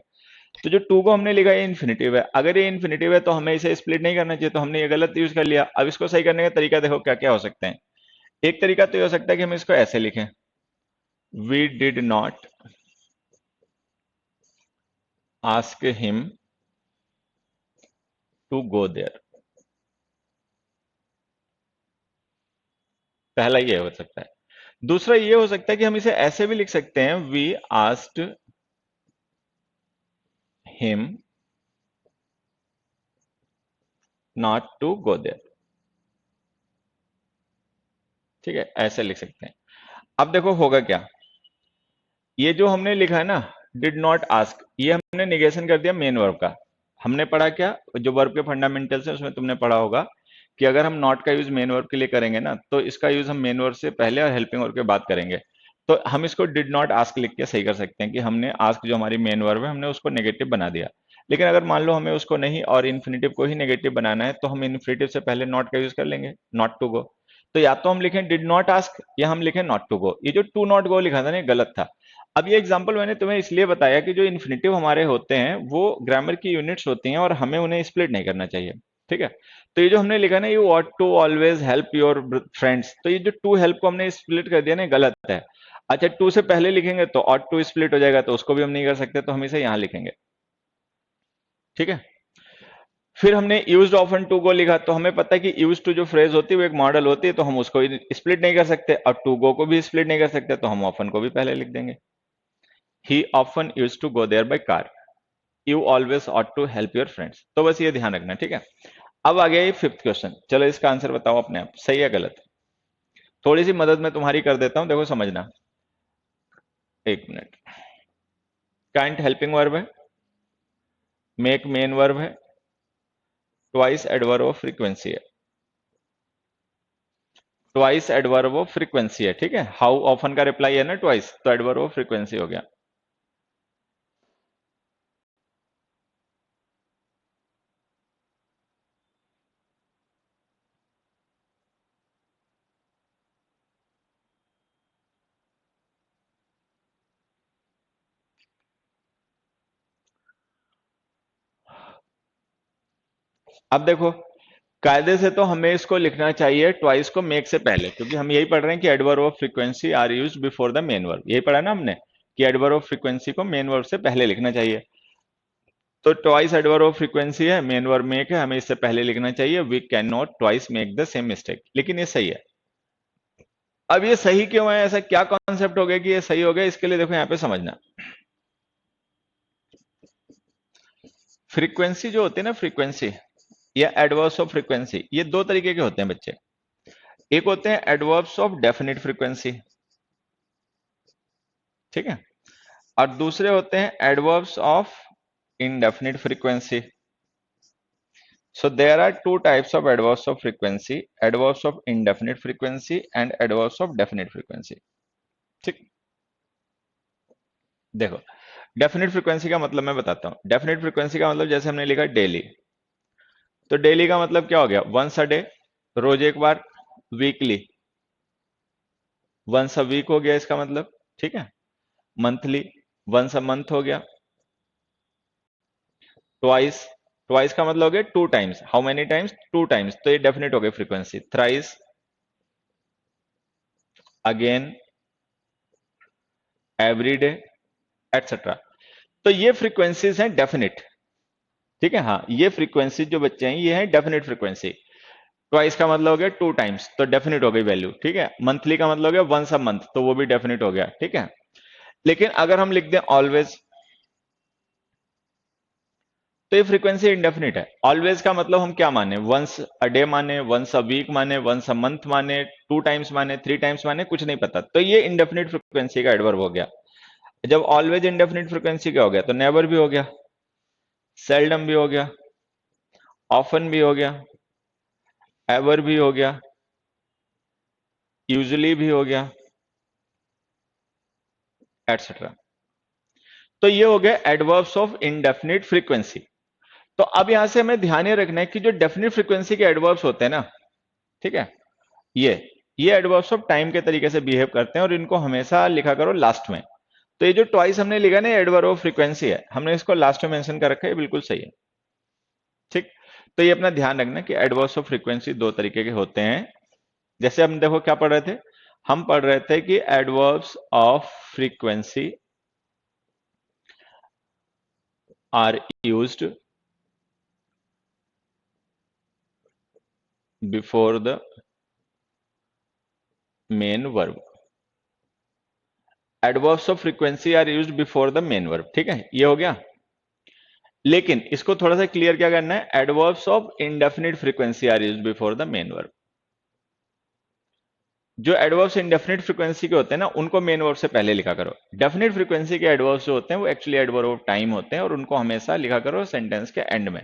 तो जो टू को हमने लिखा है इन्फिनेटिव है, अगर ये इन्फिनेटिव है तो हमें इसे स्प्लिट नहीं करना चाहिए, तो हमने ये गलत यूज कर लिया। अब इसको सही करने का तरीका देखो क्या क्या हो सकते हैं। एक तरीका तो ये हो सकता है कि हम इसको ऐसे लिखें, we did not ask him to go there. पहला ये हो सकता है। दूसरा ये हो सकता है कि हम इसे ऐसे भी लिख सकते हैं, we asked him not to go there. ठीक है, ऐसे लिख सकते हैं। अब देखो होगा क्या, ये जो हमने लिखा है ना, डिड नॉट आस्क, ये हमने निगेशन कर दिया मेन वर्ब का। हमने पढ़ा क्या, जो वर्ब के फंडामेंटल्स है उसमें तुमने पढ़ा होगा कि अगर हम नॉट का यूज मेन वर्ब के लिए करेंगे ना, तो इसका यूज हम मेन वर्ब से पहले और हेल्पिंग वर्ब के बाद करेंगे। तो हम इसको डिड नॉट आस्क लिख के सही कर सकते हैं कि हमने आस्क जो हमारी मेन वर्ब है, हमने उसको नेगेटिव बना दिया। लेकिन अगर मान लो हमें उसको नहीं और इन्फिनेटिव को ही नेगेटिव बनाना है, तो हम इन्फिनेटिव से पहले नॉट का यूज कर लेंगे, नॉट टू गो। तो या तो हम लिखें डिड नॉट आस्क, या हम लिखें नॉट टू गो। ये जो टू नॉट गो लिखा था ना, ये गलत था। अब ये एग्जांपल मैंने तुम्हें इसलिए बताया कि जो इन्फिनेटिव हमारे होते हैं वो ग्रामर की यूनिट्स होती हैं और हमें उन्हें स्प्लिट नहीं करना चाहिए। ठीक है, तो ये जो हमने लिखा ना, you ought to always help your friends, तो ये जो टू हेल्प को हमने स्प्लिट कर दिया ना, गलत है। अच्छा, टू से पहले लिखेंगे तो ऑट टू स्प्लिट हो जाएगा, तो उसको भी हम नहीं कर सकते, तो हम इसे यहां लिखेंगे। ठीक है, फिर हमने यूज्ड ऑफन टू गो लिखा, तो हमें पता है कि यूज टू जो फ्रेज होती है वो एक मॉडल होती है, तो हम उसको स्प्लिट नहीं कर सकते, और टू गो को भी स्प्लिट नहीं कर सकते, तो हम ऑफन को भी पहले लिख देंगे। He often use to go there by car, you always ought to help your friends. तो बस ये ध्यान रखना, ठीक है। अब आ गया ये फिफ्थ क्वेश्चन, चलो इसका आंसर बताओ अपने आप, सही है गलत। थोड़ी सी मदद मैं तुम्हारी कर देता हूं, देखो समझना। एक मिनट। काइंड हेल्पिंग वर्ब है, मेक मेन वर्ब है, ट्वाइस एडवर्ब ऑफ फ्रीक्वेंसी है, ट्वाइस एडवर्ब ऑफ फ्रीक्वेंसी है। ठीक है, हाउ ऑफन का रिप्लाई है ना ट्वाइस, तो एडवर्ब ऑफ फ्रीक्वेंसी हो गया। अब देखो, कायदे से तो हमें इसको लिखना चाहिए ट्वाइस को मेक से पहले, क्योंकि हम यही पढ़ रहे हैं कि adverb of frequency are used before the main verb, यही पढ़ा ना हमने कि एडवर्ब ऑफ फ्रीक्वेंसी को मेन वर्ब से पहले लिखना चाहिए। तो ट्वाइस एडवर्ब ऑफ फ्रीक्वेंसी है, मेन वर्ब मेक है, हमें इससे पहले लिखना चाहिए। We can not twice make the same mistake, लेकिन ये सही है। अब ये सही क्यों है, ऐसा क्या कॉन्सेप्ट हो गया कि ये सही हो गया, इसके लिए देखो यहां पे समझना। फ्रीक्वेंसी जो होती है ना, फ्रीक्वेंसी या एडवर्ब्स ऑफ फ्रीक्वेंसी, ये दो तरीके के होते हैं बच्चे। एक होते हैं एडवर्ब्स ऑफ डेफिनिट फ्रीक्वेंसी, ठीक है, और दूसरे होते हैं adverbs of indefinite frequency. So there are two types of adverbs of frequency: adverbs of indefinite frequency and adverbs of definite frequency. ठीक, देखो डेफिनेट फ्रीक्वेंसी का मतलब मैं बताता हूं। डेफिनेट फ्रीक्वेंसी का मतलब जैसे हमने लिखा डेली, तो डेली का मतलब क्या हो गया, वंस अ डे, रोज एक बार। वीकली, वंस अ वीक हो गया इसका मतलब, ठीक है। मंथली, वंस अ मंथ हो गया। ट्वाइस, ट्वाइस का मतलब हो गया two times, how many times, two times, तो ये डेफिनेट हो गई frequency. Thrice, again, every day, etcetera. तो ये फ्रीक्वेंसीज हैं डेफिनेट, ठीक है। हाँ, ये फ्रीक्वेंसी जो बच्चे हैं ये है डेफिनेट फ्रीक्वेंसी। ट्वाइस का मतलब हो गया टू टाइम्स, तो डेफिनेट हो गई वैल्यू, ठीक है। मंथली का मतलब हो गया वंस अ मंथ, तो वो भी डेफिनेट हो गया, ठीक है। लेकिन अगर हम लिख दें ऑलवेज, तो ये फ्रीक्वेंसी इंडेफिनिट है। ऑलवेज का मतलब हम क्या माने, वंस अ डे माने, वंस अ वीक माने, वंस अ मंथ माने, टू टाइम्स माने, थ्री टाइम्स माने, कुछ नहीं पता, तो ये इंडेफिनिट फ्रीक्वेंसी का एडवर्ब हो गया। जब ऑलवेज इंडेफिनिट फ्रीक्वेंसी का हो गया, तो नेवर भी हो गया, सेल्डम भी हो गया, ऑफन भी हो गया, एवर भी हो गया, यूजुअली भी हो गया, एटसेट्रा। तो ये हो गया एडवर्ब्स ऑफ इंडेफिनिट फ्रीक्वेंसी। तो अब यहां से हमें ध्यान ये रखना है कि जो डेफिनिट फ्रीक्वेंसी के एडवर्ब्स होते हैं ना, ठीक है, ये ये एडवर्ब्स ऑफ टाइम के तरीके से बिहेव करते हैं और इनको हमेशा लिखा करो लास्ट में। तो ये जो ट्वाइस हमने लिखा ना, एडवर्ब ऑफ फ्रीक्वेंसी है, हमने इसको लास्ट में मेंशन कर रखा है, बिल्कुल सही है, ठीक। तो ये अपना ध्यान रखना कि एडवर्ब्स ऑफ फ्रीक्वेंसी दो तरीके के होते हैं। जैसे हम देखो क्या पढ़ रहे थे, हम पढ़ रहे थे कि adverbs of frequency are used before the main verb. Adverbs of frequency are used before the main verb, ठीक है, ये हो गया। लेकिन इसको थोड़ा सा क्लियर क्या करना है, adverbs of indefinite frequency are used before the main verb. जो एडवर्ब्स इंडेफिनिट फ्रीक्वेंसी के होते हैं ना, उनको मेन वर्ब से पहले लिखा करो। डेफिनिट फ्रीक्वेंसी के एडवर्ब्स जो होते हैं वो एक्चुअली एडवर्ब ऑफ टाइम होते हैं और उनको हमेशा लिखा करो सेंटेंस के एंड में।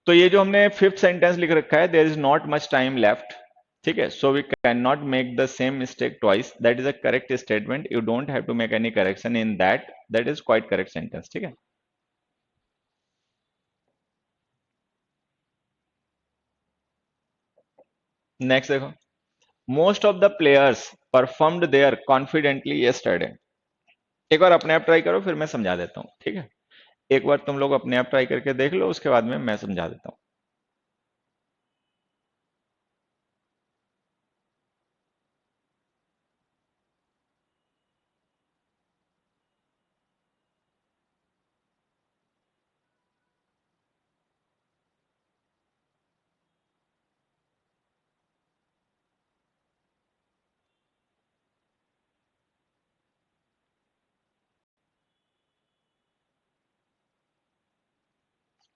तो ये जो हमने फिफ्थ सेंटेंस लिख रखा है, there is not much time left, ठीक है, so we can not make the same mistake twice, that is a correct statement, you don't have to make any correction in that, that is quite correct sentence, ठीक है। Next देखो, most of the players performed their confidently yesterday. एक बार अपने आप try करो, फिर मैं समझा देता हूँ, ठीक है? एक बार तुम लोग अपने आप ट्राई करके देख लो, उसके बाद में मैं समझा देता हूँ।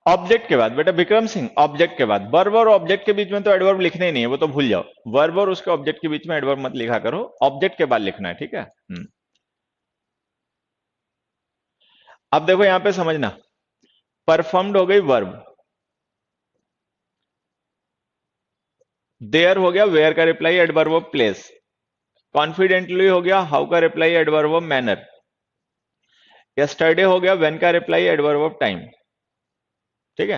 ऑब्जेक्ट के बाद बेटा विक्रम सिंह, ऑब्जेक्ट के बाद वर्ब और ऑब्जेक्ट के बीच में तो एडवर्ब लिखने ही नहीं है, वो तो भूल जाओ। वर्ब और उसके ऑब्जेक्ट के बीच में एडवर्ब मत लिखा करो, ऑब्जेक्ट के बाद लिखना है, ठीक है? अब देखो यहां पे समझना, परफॉर्म्ड हो गई वर्ब, देयर हो गया वेयर का reply adverb of place, confidently हो गया हाउ का reply adverb of manner, yesterday हो गया व्हेन का रिप्लाई एडवर्ब ऑफ टाइम, ठीक है?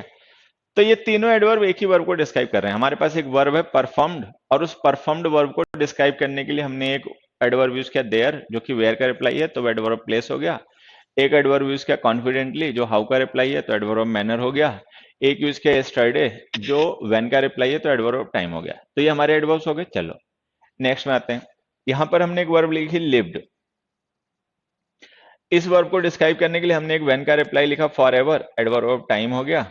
तो ये तीनों एडवर्ब एक ही वर्ब को डिस्क्राइब कर रहे हैं। हमारे पास एक वर्ब है परफॉर्म्ड, और उस परफॉर्म्ड वर्ब को डिस्क्राइब करने के लिए हमने एक एडवर्ब यूज किया देयर, जो कि वेयर का रिप्लाई है, तो एडवर्ब प्लेस हो गया। एक एडवर्ब यूज किया कॉन्फिडेंटली, जो हाउ का रिप्लाई है, तो एडवर्ब मैनर हो गया। एक यूज किया यस्टरडे, जो व्हेन का रिप्लाई है, तो एडवर्ब टाइम हो गया। तो ये हमारे एडवर्ब्स हो गए। चलो नेक्स्ट में आते हैं। यहां पर हमने एक वर्ब लिखी लिव्ड। इस वर्ब को डिस्क्राइब करने के लिए हमने एक व्हेन का रिप्लाई लिखा for ever, adverb of time हो गया।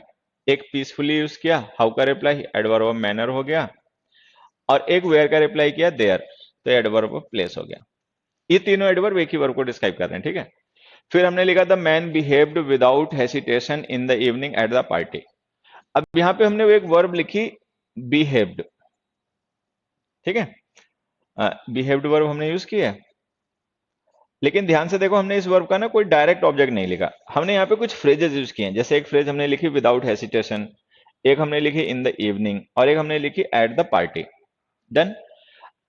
एक पीसफुली यूज किया हाउ का रिप्लाई, एडवर्ब ऑफ मैनर हो गया। और एक वेयर का रिप्लाई किया देयर, तो एडवर्ब ऑफ प्लेस हो गया। ये तीनों एडवर्ब एक ही वर्ब को डिस्क्राइब कर रहे हैं, ठीक है? फिर हमने लिखा the man behaved without hesitation in the evening at the party. अब यहां पे हमने वो एक वर्ब लिखी बिहेव्ड, ठीक है? बिहेव्ड वर्ब हमने यूज किया है, लेकिन ध्यान से देखो हमने इस वर्ब का ना कोई डायरेक्ट ऑब्जेक्ट नहीं लिखा। हमने यहाँ पे कुछ फ्रेजेस यूज किए हैं। जैसे एक फ्रेज हमने लिखी विदाउट हेसिटेशन, एक हमने लिखी इन द इवनिंग, और एक हमने लिखी एट द पार्टी। डन।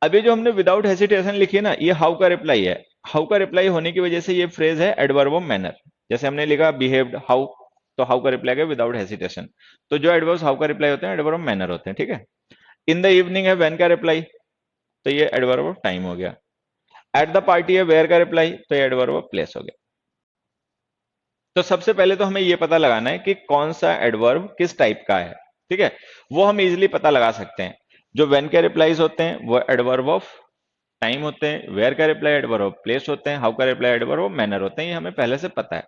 अभी जो हमने विदाउट हेसिटेशन लिखी है ना, ये हाउ का रिप्लाई है। हाउ का रिप्लाई होने की वजह से ये फ्रेज है एडवर्ब ऑफ मैनर। जैसे हमने लिखा बिहेव्ड हाउ, तो हाउ का रिप्लाई है विदाउट हेसिटेशन। तो जो एडवर्ब हाउ का रिप्लाई होते हैं एडवर्ब ऑफ मैनर होते हैं, ठीक है? इन द इवनिंग है व्हेन का रिप्लाई, तो ये एडवर्ब ऑफ टाइम हो गया। एट द पार्टी है वेयर का रिप्लाई, तो ये एडवर्ब ऑफ प्लेस हो गया। तो सबसे पहले तो हमें यह पता लगाना है कि कौन सा एडवर्ब किस टाइप का है, ठीक है? वो हम इजिली पता लगा सकते हैं। जो व्हेन के रिप्लाईज होते हैं वो एडवर्ब ऑफ टाइम होते हैं, वेयर का रिप्लाई एडवर्ब ऑफ प्लेस होते हैं, हाउ का रिप्लाई एडवर्ब ऑफ मैनर होते हैं। ये हमें पहले से पता है।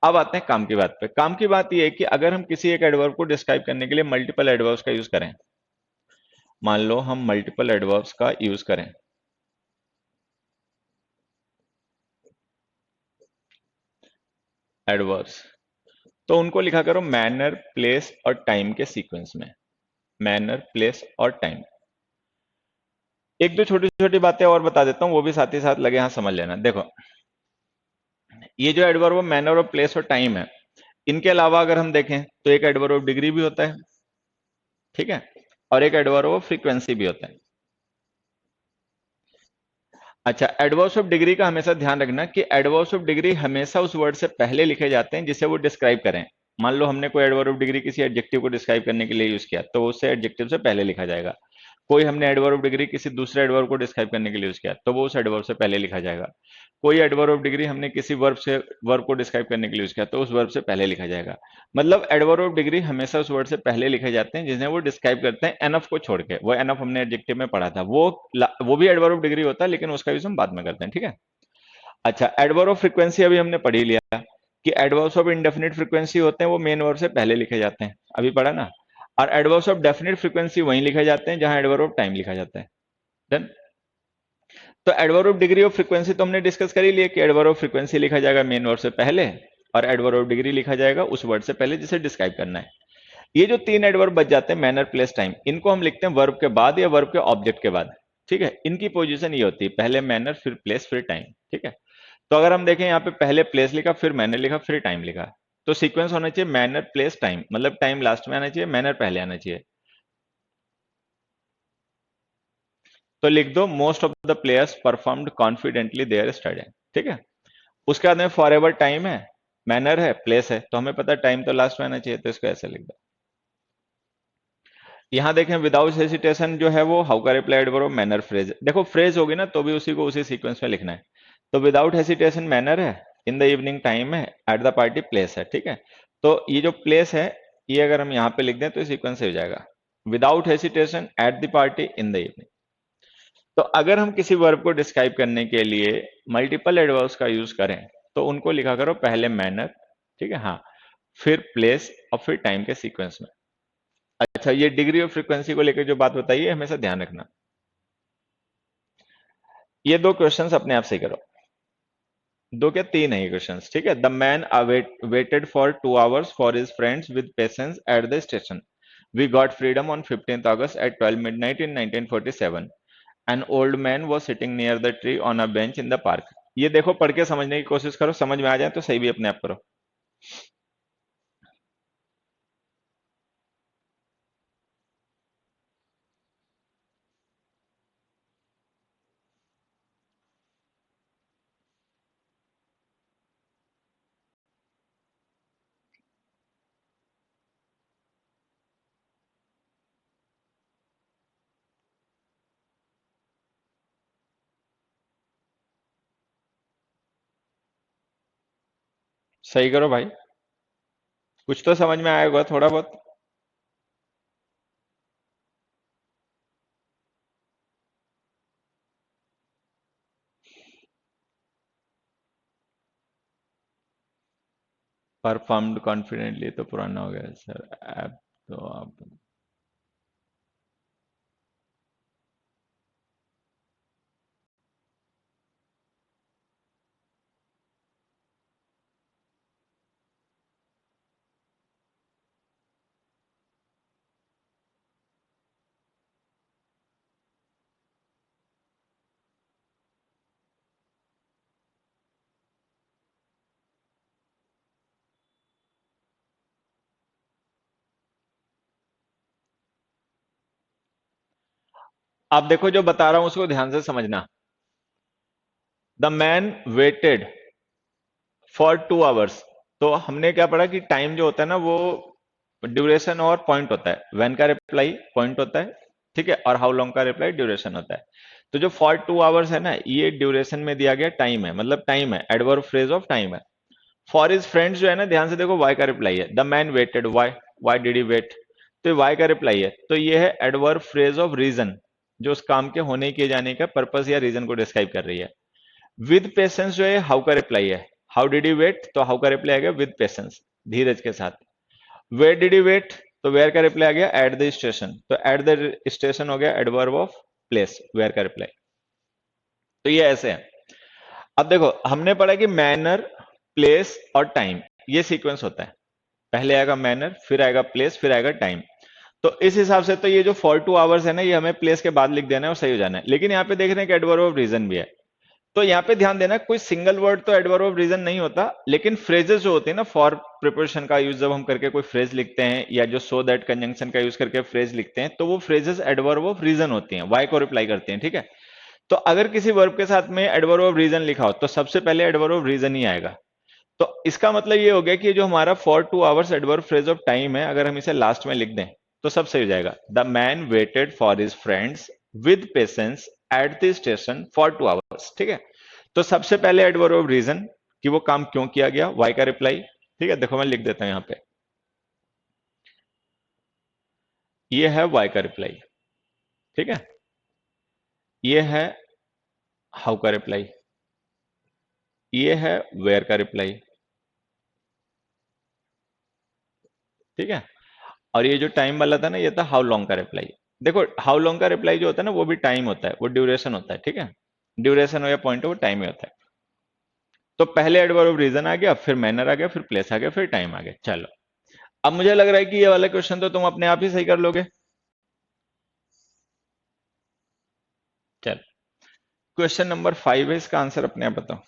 अब आते हैं काम की बात पे। काम की बात ये है कि अगर हम किसी एक एडवर्ब को डिस्क्राइब करने के लिए मल्टीपल एडवर्ब्स का यूज करें, मान लो हम मल्टीपल एडवर्ब्स का यूज करें, एडवर्ब्स, तो उनको लिखा करो मैनर, प्लेस और टाइम के सीक्वेंस में। मैनर, प्लेस और टाइम। एक दो छोटी छोटी बातें और बता देता हूं, वो भी साथ ही साथ लगे हाथ समझ लेना। देखो ये जो एडवर्ब मैनर और प्लेस और टाइम है, इनके अलावा अगर हम देखें तो एक एडवर्ब ऑफ डिग्री भी होता है, ठीक है? और एक एडवर्ब ऑफ फ्रीक्वेंसी भी होता है। अच्छा, एडवर्ब्स ऑफ डिग्री का हमेशा ध्यान रखना कि एडवर्ब्स ऑफ डिग्री हमेशा उस वर्ड से पहले लिखे जाते हैं जिसे वो डिस्क्राइब करें। मान लो हमने कोई एडवर्ब ऑफ डिग्री किसी एडजेक्टिव को डिस्क्राइब करने के लिए यूज किया, तो उसे एडजेक्टिव से पहले लिखा जाएगा। कोई हमने एडवर्ब ऑफ डिग्री किसी दूसरे एडवर्ब को डिस्क्राइब करने के लिए यूज किया, तो वो उस एडवर्ब से पहले लिखा जाएगा। कोई एडवर्ब ऑफ डिग्री हमने किसी वर्ब को डिस्क्राइब करने के लिए यूज किया, तो उस वर्ब से पहले लिखा जाएगा। मतलब एडवर्ब ऑफ डिग्री हमेशा उस वर्ड से पहले लिखे जाते हैं जिन्हें वो डिस्क्राइब करते हैं एनफ को छोड़ के। वो एनफ हमने एडजेक्टिव में पढ़ा था, वो भी एडवर्ब ऑफ डिग्री होता है, लेकिन उसका यूज हम बाद में करते हैं, ठीक है? अच्छा, एडवर्ब ऑफ फ्रीक्वेंसी अभी हमने पढ़ ही लिया कि एडवर्ब्स ऑफ इंडेफिनिट फ्रीक्वेंसी होते हैं, वो मेन वर्ब से पहले लिखे जाते हैं, अभी पढ़ा ना। और एडवर्ब्स ऑफ डेफिनिट फ्रीक्वेंसी वहीं लिखे जाते हैं जहां एडवर्ब ऑफ टाइम लिखा जाता है। डन। तो adverb of degree of frequency तो हमने डिस्कस कर ही लिया कि एडवर्ब ऑफ फ्रीक्वेंसी लिखा जाएगा मेन वर्ब से पहले, और एडवर्ब ऑफ डिग्री लिखा जाएगा उस वर्ड से पहले जिसे डिस्क्राइब करना है। ये जो तीन एडवर्ब बच जाते हैं मैनर, प्लेस, टाइम, इनको हम लिखते हैं वर्ब के बाद या वर्ब के ऑब्जेक्ट के बाद, ठीक है? इनकी पोजीशन ये होती है, पहले मैनर, फिर प्लेस, फिर टाइम, ठीक है? तो अगर हम देखें यहाँ पे पहले प्लेस लिखा, फिर मैनर लिखा, फिर टाइम लिखा, तो सीक्वेंस होना चाहिए मैनर, प्लेस, टाइम। मतलब टाइम लास्ट में आना चाहिए, मैनर पहले आना चाहिए। तो लिख दो most of the players performed confidently there study, ठीक है? उसके बाद में फॉर एवर टाइम है, मैनर है, प्लेस है, तो हमें पता है टाइम तो लास्ट में आना चाहिए, तो इसको ऐसे लिख दो। यहां देखें विदाउट हेसिटेशन जो है वो हाउ का रिप्लाई एडवर्ब मैनर फ्रेज, देखो फ्रेज होगी ना तो भी उसी को उसी सीक्वेंस में लिखना है। तो विदाउट हेसिटेशन मैनर है, इन द इवनिंग टाइम है, एट द पार्टी प्लेस है, ठीक है। तो ये जो प्लेस है ये अगर हम यहाँ पे लिख दें तो सीक्वेंस से हो जाएगा, without hesitation at the party in the evening. तो अगर हम किसी वर्ब को डिस्क्राइब करने के लिए मल्टीपल एडवर्ब्स का यूज करें तो उनको लिखा करो पहले मैनर, ठीक है, हाँ, फिर प्लेस और फिर टाइम के सीक्वेंस में। अच्छा, ये डिग्री ऑफ फ्रीक्वेंसी को लेकर जो बात बताई है हमेशा ध्यान रखना। ये दो क्वेश्चंस अपने आप से ही करो, दो क्या तीन है ये क्वेश्चंस, ठीक है। The man waited for 2 hours for his friends with patience at the station, we got freedom on 15th August at 12 midnight in 1947। An old man was sitting near the tree on a bench in the park. ये देखो पढ़ के समझने की कोशिश करो, समझ में आ जाए तो सही भी अपने आप करो। सही करो भाई, कुछ तो समझ में आया होगा थोड़ा बहुत। परफॉर्म्ड कॉन्फिडेंटली तो पुराना हो गया सर, अब तो आप। आप देखो जो बता रहा हूं उसको ध्यान से समझना। The man waited for 2 hours, तो हमने क्या पढ़ा कि टाइम जो होता है ना वो ड्यूरेशन और पॉइंट होता है, व्हेन का रिप्लाई पॉइंट होता है, ठीक है, और हाउ लॉन्ग का रिप्लाई ड्यूरेशन होता है। तो जो फॉर 2 hours है ना ये ड्यूरेशन में दिया गया टाइम है, मतलब टाइम है, एडवर्ब फ्रेज ऑफ टाइम है। फॉर हिज फ्रेंड्स जो है ना ध्यान से देखो वाई का रिप्लाई है, the man waited why, why did he wait, तो वाई का रिप्लाई है, तो ये है एडवर्ब फ्रेज ऑफ रीजन, जो उस काम के होने किए जाने का पर्पस या रीजन को डिस्क्राइब कर रही है। विद पेशेंस जो है हाउ का रिप्लाई है, हाउ डिड यू वेट, तो हाउ का रिप्लाई आ गया विद पेशेंस, धीरज के साथ। वेयर डिड यू वेट, तो वेयर का रिप्लाई आ गया एट द स्टेशन, तो एट द स्टेशन हो गया एडवर्ब ऑफ प्लेस, वेयर का रिप्लाई। तो ये ऐसे है। अब देखो हमने पढ़ा कि मैनर, प्लेस और टाइम ये सीक्वेंस होता है, पहले आएगा मैनर, फिर आएगा प्लेस, फिर आएगा टाइम। तो इस हिसाब से तो ये जो फॉर 2 hours है ना ये हमें प्लेस के बाद लिख देना है और सही हो जाना है। लेकिन यहाँ पे देख रहे हैं कि एडवर्ब ऑफ रीजन भी है, तो यहाँ पे ध्यान देना कोई सिंगल वर्ड तो एडवर्ब ऑफ रीजन नहीं होता, लेकिन फ्रेजेस जो होते हैं ना फॉर प्रिपोजिशन का यूज जब हम करके कोई फ्रेज लिखते हैं या जो सो दैट कंजंक्शन का यूज करके फ्रेज लिखते हैं तो वो फ्रेजेस एडवर्ब ऑफ रीजन होती हैं, वाई को रिप्लाई करते हैं, ठीक है। तो अगर किसी वर्ब के साथ में एडवर्ब ऑफ रीजन लिखा हो तो सबसे पहले एडवर्ब ऑफ रीजन ही आएगा। तो इसका मतलब ये हो गया कि जो हमारा for 2 hours adverb phrase of time है अगर हम इसे लास्ट में लिख दें तो सब सही हो जाएगा। The man waited for his friends with patience at the station for 2 hours, ठीक है। तो सबसे पहले एडवर्ब ऑफ रीजन कि वो काम क्यों किया गया, वाई का रिप्लाई, ठीक है। देखो मैं लिख देता हूं यहां पे, ये है वाई का रिप्लाई, ठीक है। ये है हाउ का रिप्लाई, ये है वेयर का रिप्लाई, ठीक है। और ये जो टाइम वाला था ना ये था हाउ लॉन्ग का रिप्लाई। देखो हाउ लॉन्ग का रिप्लाई जो होता है ना वो भी टाइम होता है, वो ड्यूरेशन होता है, ठीक है। ड्यूरेशन हो या पॉइंट हो वो टाइम ही होता है। तो पहले एडवर्ब ऑफ रीजन आ गया, फिर मैनर आ गया, फिर प्लेस आ गया, फिर टाइम आ गया। चलो अब मुझे लग रहा है कि ये वाला क्वेश्चन तो तुम अपने आप ही सही कर लोगे। चलो क्वेश्चन नंबर 5 है, इसका आंसर अपने आप बताओ।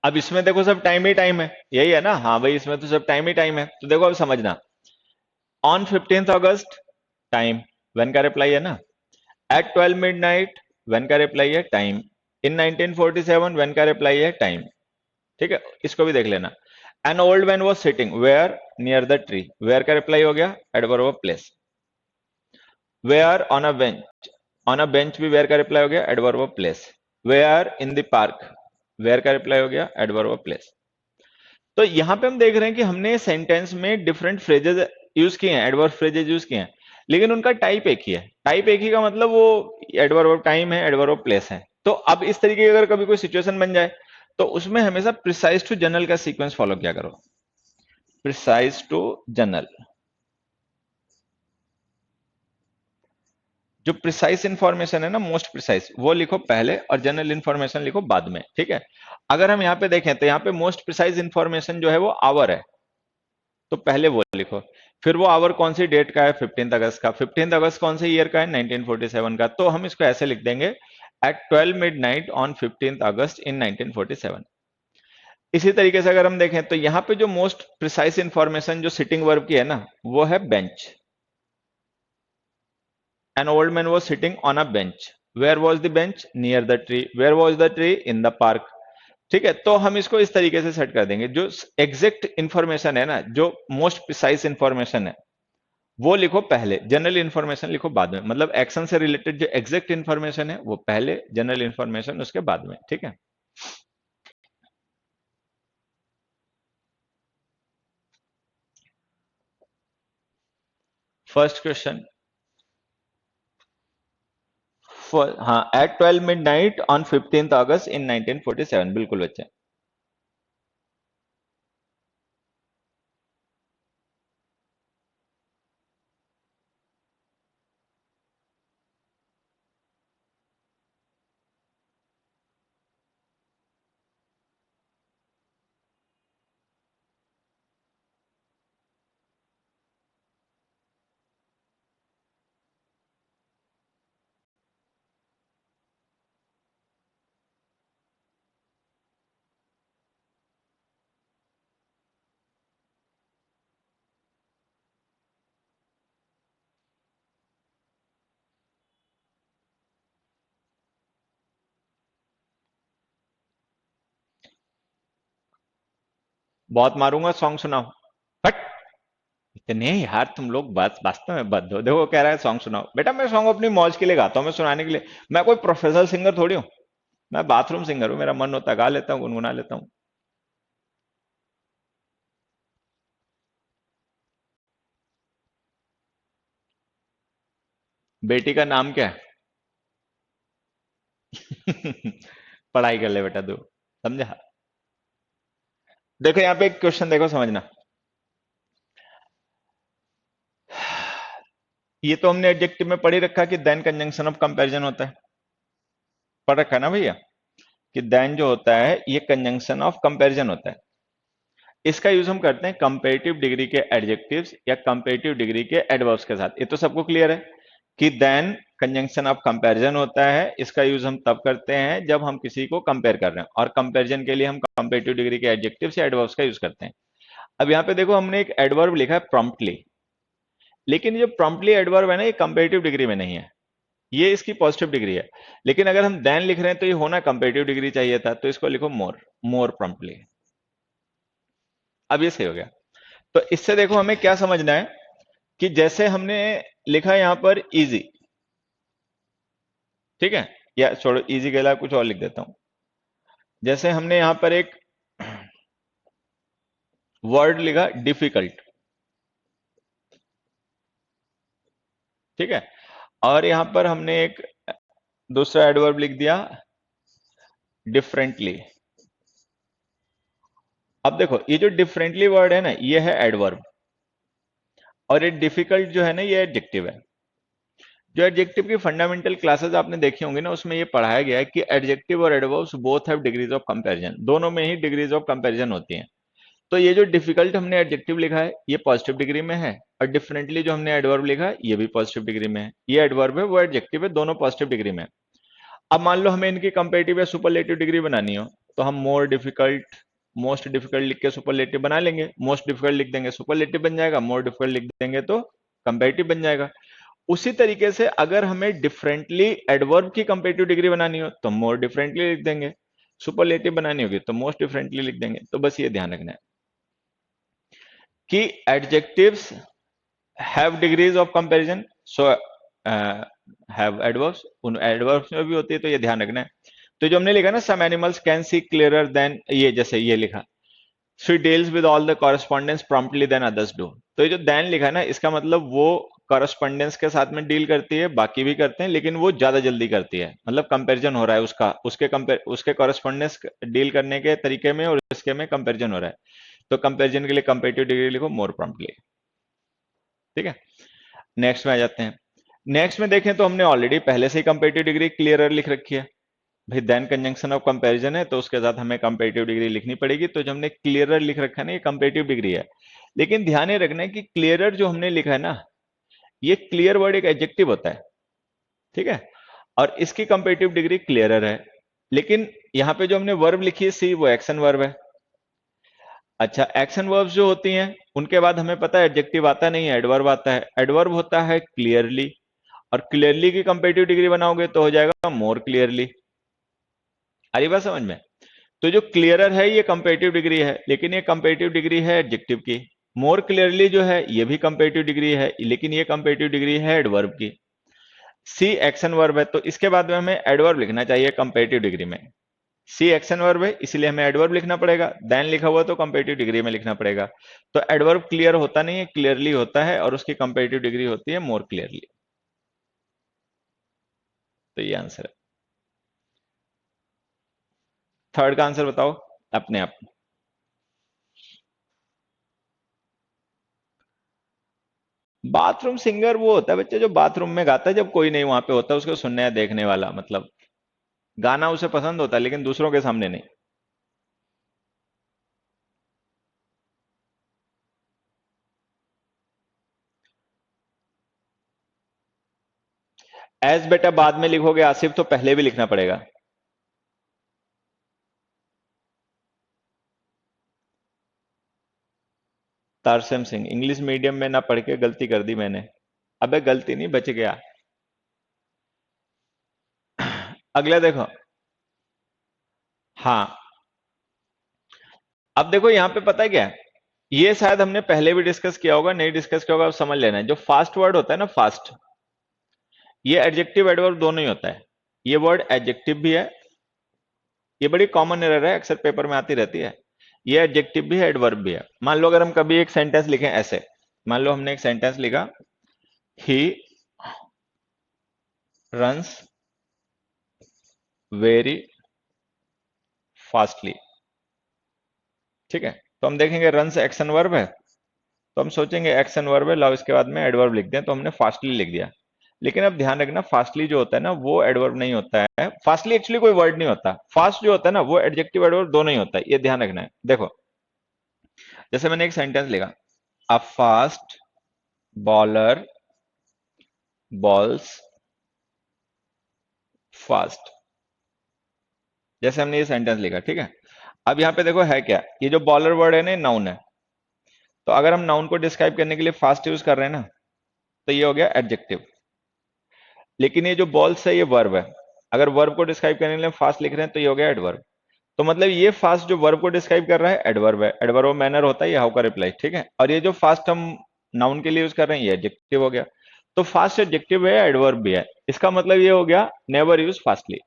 अब इसमें देखो सब टाइम ही टाइम है, यही है ना, हाँ भाई इसमें तो सब टाइम ही टाइम है। तो देखो अब समझना, on 15th August time, when का रिप्लाई है ना, एट 12 मिडनाइट व्हेन का रिप्लाई है टाइम, इन 1947 व्हेन का रिप्लाई है टाइम। ठीक है, इसको भी देख लेना। An old man was sitting where, near the tree, where का रिप्लाई हो गया adverb of place. Where on a bench, on a bench भी वेयर का रिप्लाई हो गया adverb of place. Where in the park, where का reply हो गया एडवर्ब ऑफ प्लेस। तो यहां पे हम देख रहे हैं कि हमने सेंटेंस में डिफरेंट फ्रेजेस यूज किए हैं, एडवर्ब फ्रेजेस यूज किए हैं, लेकिन उनका टाइप एक ही है। टाइप एक ही का मतलब वो एडवर्ब ऑफ टाइम है, एडवर्ब ऑफ प्लेस है। तो अब इस तरीके की अगर कभी कोई सिचुएशन बन जाए तो उसमें हमेशा प्रिसाइज टू जनरल का सीक्वेंस फॉलो किया करो। प्रिसाइज टू जनरल, जो प्रिसाइज इंफॉर्मेशन है ना, मोस्ट प्रिसाइज, वो लिखो पहले और जनरल इंफॉर्मेशन लिखो बाद में। ठीक है, अगर हम यहाँ पे देखें तो यहाँ पे मोस्ट प्रिसाइज इंफॉर्मेशन जो है वो आवर है, तो पहले वो लिखो। फिर वो आवर कौन सी डेट का है, 15 अगस्त का। 15 अगस्त कौन से ईयर का है, 1947 का। तो हम इसको ऐसे लिख देंगे, एट 12 मिडनाइट ऑन 15 अगस्त इन 1947। इसी तरीके से अगर हम देखें तो यहाँ पे जो मोस्ट प्रिसाइज इंफॉर्मेशन जो सिटिंग वर्ब की है ना, वो है bench. An old man was sitting on a bench. Where was the bench? Near the tree. Where was the tree? In the park. ठीक है, तो हम इसको इस तरीके से सेट कर देंगे। जो एग्जैक्ट इंफॉर्मेशन है ना, जो मोस्ट प्रिसाइज इंफॉर्मेशन है, वो लिखो पहले, जनरल इंफॉर्मेशन लिखो बाद में। मतलब एक्शन से रिलेटेड जो एग्जैक्ट इंफॉर्मेशन है वो पहले, जनरल इंफॉर्मेशन उसके बाद में। ठीक है, फर्स्ट क्वेश्चन, हाँ, एट 12 मिडनाइट ऑन 15th अगस्त इन 1947, बिल्कुल बच्चे। बहुत मारूंगा, सॉन्ग सुनाओ। हट, इतने यार तुम लोग बात वास्तव में बद्ध हो। देखो कह रहा है सॉन्ग सुनाओ। बेटा मैं सॉन्ग अपनी मौज के लिए गाता हूँ, मैं सुनाने के लिए, मैं कोई प्रोफेशनल सिंगर थोड़ी हूँ। मैं बाथरूम सिंगर हूँ, मेरा मन होता है गा लेता हूँ, गुनगुना लेता हूँ। बेटी का नाम क्या है? पढ़ाई कर ले बेटा तू, समझा? देखो यहाँ पे एक क्वेश्चन देखो, समझना। ये तो हमने एडजेक्टिव में पढ़ ही रखा है कि देन कंजंक्शन ऑफ कंपैरिजन होता है। पढ़ रखा है ना भैया, कि देन जो होता है ये कंजंक्शन ऑफ कंपैरिजन होता है। इसका यूज हम करते हैं कंपेरेटिव डिग्री के एडजेक्टिव्स या कंपेरेटिव डिग्री के एडवर्ब्स के साथ। ये तो सबको क्लियर है कि देन कंजंक्शन ऑफ कंपैरिजन होता है। इसका यूज हम तब करते हैं जब हम किसी को कंपेयर कर रहे हैं, और कंपैरिजन के लिए हम कंपेरेटिव डिग्री के एडजेक्टिव्स या एडवर्ब्स का यूज करते हैं। अब यहाँ पे देखो हमने एक एडवर्ब लिखा है प्रॉम्प्टली, लेकिन ये प्रॉम्प्टली एडवर्ब है ना, ये कंपेरेटिव डिग्री में नहीं है, ये इसकी पॉजिटिव डिग्री है। लेकिन अगर हम देन लिख रहे हैं तो ये होना कंपेरेटिव डिग्री चाहिए था, तो इसको लिखो मोर, मोर प्रॉम्प्टली। अब ये सही हो गया। तो इससे देखो हमें क्या समझना है, कि जैसे हमने लिखा है यहां पर इजी, ठीक है, या छोड़ो इजी के अलावा कुछ और लिख देता हूं। जैसे हमने यहां पर एक वर्ड लिखा डिफिकल्ट, ठीक है, और यहां पर हमने एक दूसरा एडवर्ब लिख दिया डिफरेंटली। अब देखो ये जो डिफरेंटली वर्ड है ना, ये है एडवर्ब, और ये डिफिकल्ट जो है ना, ये एडजेक्टिव है। जो एडजेक्टिव की फंडामेंटल क्लासेस आपने देखी होंगी ना, उसमें ये पढ़ाया गया है कि एडजेक्टिव और adverbs both have degrees of comparison, दोनों में ही डिग्रीज ऑफ कंपैरिजन होती हैं। तो ये जो डिफिकल्ट हमने एडजेक्टिव लिखा है ये पॉजिटिव डिग्री में है, और डिफरेंटली जो हमने एडवर्ब लिखा है ये भी पॉजिटिव डिग्री में है। ये एडवर्ब है, वो एडजेक्टिव है, दोनों पॉजिटिव डिग्री में है। अब मान लो हमें इनकी कंपेरेटिव या सुपरलेटिव डिग्री बनानी हो, तो हम मोस्ट डिफिकल्ट लिख के सुपरलेटिव बना लेंगे, मोस्ट डिफिकल्ट लिख देंगे सुपरलेटिव बन जाएगा, मोर डिफिकल्ट लिख देंगे तो कंपैरेटिव बन जाएगा। उसी तरीके से अगर हमें डिफरेंटली एडवर्ब की कंपैरेटिव डिग्री बनानी हो तो मोर डिफरेंटली लिख देंगे, सुपरलेटिव बनानी होगी तो मोस्ट डिफरेंटली लिख देंगे। तो बस ये ध्यान रखना है कि adjectives have degrees of comparison, so have adverbs, उन एडवर्ब्स में भी होती है, तो ये ध्यान रखना है। तो जो हमने लिखा ना, some animals can see clearer than, ये जैसे ये लिखा, she deals with all the correspondence promptly than others do, तो ये जो देन लिखा है ना, इसका मतलब वो कॉरेस्पॉन्डेंस के साथ में डील करती है, बाकी भी करते हैं लेकिन वो ज्यादा जल्दी करती है, मतलब कंपैरिजन हो रहा है उसका, उसके कॉरेस्पॉन्डेंस डील करने के तरीके में और इसके में कंपैरिजन हो रहा है, तो कंपैरिजन के लिए कंपैरेटिव डिग्री लिखो मोर प्रॉम्प्टली। ठीक है, नेक्स्ट में आ जाते हैं। नेक्स्ट में देखें तो हमने ऑलरेडी पहले से ही कंपैरेटिव डिग्री क्लियरर लिख रखी है भाई, देन कंजंक्शन ऑफ कंपैरिजन है तो उसके साथ हमें कंपैरेटिव डिग्री लिखनी पड़ेगी, तो जो हमने क्लियरर लिख रखा है ना, ये कंपैरेटिव डिग्री है। लेकिन ध्यान ये रखना है कि क्लियरर जो हमने लिखा है ना, ये क्लियर वर्ड एक एडजेक्टिव होता है, ठीक है, और इसकी कंपैरेटिव डिग्री क्लियरर है। लेकिन यहां पे जो हमने वर्ब लिखी है सी, वो एक्शन वर्ब है। अच्छा, एक्शन वर्ब्स जो होती हैं उनके बाद हमें पता है एडजेक्टिव आता नहीं है, एडवर्ब आता है। एडवर्ब होता है क्लियरली, और क्लियरली की कंपैरेटिव डिग्री बनाओगे तो हो जाएगा मोर क्लियरली। आ रही बात समझ में? तो जो क्लियरर है ये कंपैरेटिव डिग्री है, लेकिन ये कंपैरेटिव डिग्री है एडजेक्टिव की। मोर क्लियरली जो है ये भी कंपैरेटिव डिग्री है, लेकिन ये कंपैरेटिव डिग्री है एडवर्ब की। सी एक्शन वर्ब है, तो इसके बाद में हमें एडवर्ब लिखना चाहिए कंपैरेटिव डिग्री में। सी एक्शन वर्ब है इसलिए हमें एडवर्ब लिखना पड़ेगा, देन लिखा हुआ तो कंपैरेटिव डिग्री में लिखना पड़ेगा। तो एडवर्ब क्लियर होता नहीं है, क्लियरली होता है, और उसकी कंपैरेटिव डिग्री होती है मोर क्लियरली। तो ये आंसर है। थर्ड का आंसर बताओ अपने आप। बाथरूम सिंगर वो होता है बच्चे जो बाथरूम में गाता है जब कोई नहीं वहां पे होता, उसको सुनने या देखने वाला, मतलब गाना उसे पसंद होता है लेकिन दूसरों के सामने नहीं। एज बेटा बाद में लिखोगे आसिफ, तो पहले भी लिखना पड़ेगा। तारसेम सिंह इंग्लिश मीडियम में ना पढ़ के गलती कर दी मैंने। अबे गलती नहीं, बच गया। अगला देखो। हाँ, अब देखो यहाँ पे पता है क्या है, ये शायद हमने पहले भी डिस्कस किया होगा, नहीं डिस्कस किया होगा, अब समझ लेना है। जो फास्ट वर्ड होता है ना, फास्ट, ये एडजेक्टिव एडवर्ब दोनों ही होता है। ये वर्ड एडजेक्टिव भी है, ये बड़ी कॉमन एरर है, अक्सर पेपर में आती रहती है। ये एडजेक्टिव भी है, एडवर्ब भी है। मान लो अगर हम कभी एक सेंटेंस लिखें ऐसे, मान लो हमने एक सेंटेंस लिखा, ही रन्स वेरी फास्टली, ठीक है, तो हम देखेंगे रन्स एक्शन वर्ब है, तो हम सोचेंगे एक्शन वर्ब है, लाओ इसके बाद में एडवर्ब लिख दें, तो हमने फास्टली लिख दिया। लेकिन अब ध्यान रखना, फास्टली जो होता है ना वो एडवर्ब नहीं होता है, फास्टली एक्चुअली कोई वर्ड नहीं होता, फास्ट जो होता है ना वो एडजेक्टिव एडवर्ब दोनों ही होता है, ये ध्यान रखना है। देखो, जैसे मैंने एक सेंटेंस लिखा, a fast bowler balls fast, जैसे हमने ये सेंटेंस लिखा, ठीक है। अब यहाँ पे देखो है क्या, ये जो बॉलर वर्ड है ना, नाउन है, तो अगर हम नाउन को डिस्क्राइब करने के लिए फास्ट यूज कर रहे हैं ना, तो ये हो गया एडजेक्टिव। लेकिन ये जो बॉल्स है ये वर्ब है, अगर वर्ब को डिस्क्राइब करने के लिए फास्ट लिख रहे हैं तो ये हो गया एडवर्ब। तो मतलब ये फास्ट जो वर्ब को डिस्क्राइब कर रहा है एडवर्ब है, एडवर्ब मैनर होता है, ये हाउ का रिप्लाई, ठीक है। और ये जो फास्ट हम नाउन के लिए यूज कर रहे हैं ये एडजेक्टिव हो गया। तो फास्ट एडजेक्टिव है, एडवर्ब भी है, इसका मतलब ये हो गया never use fastly.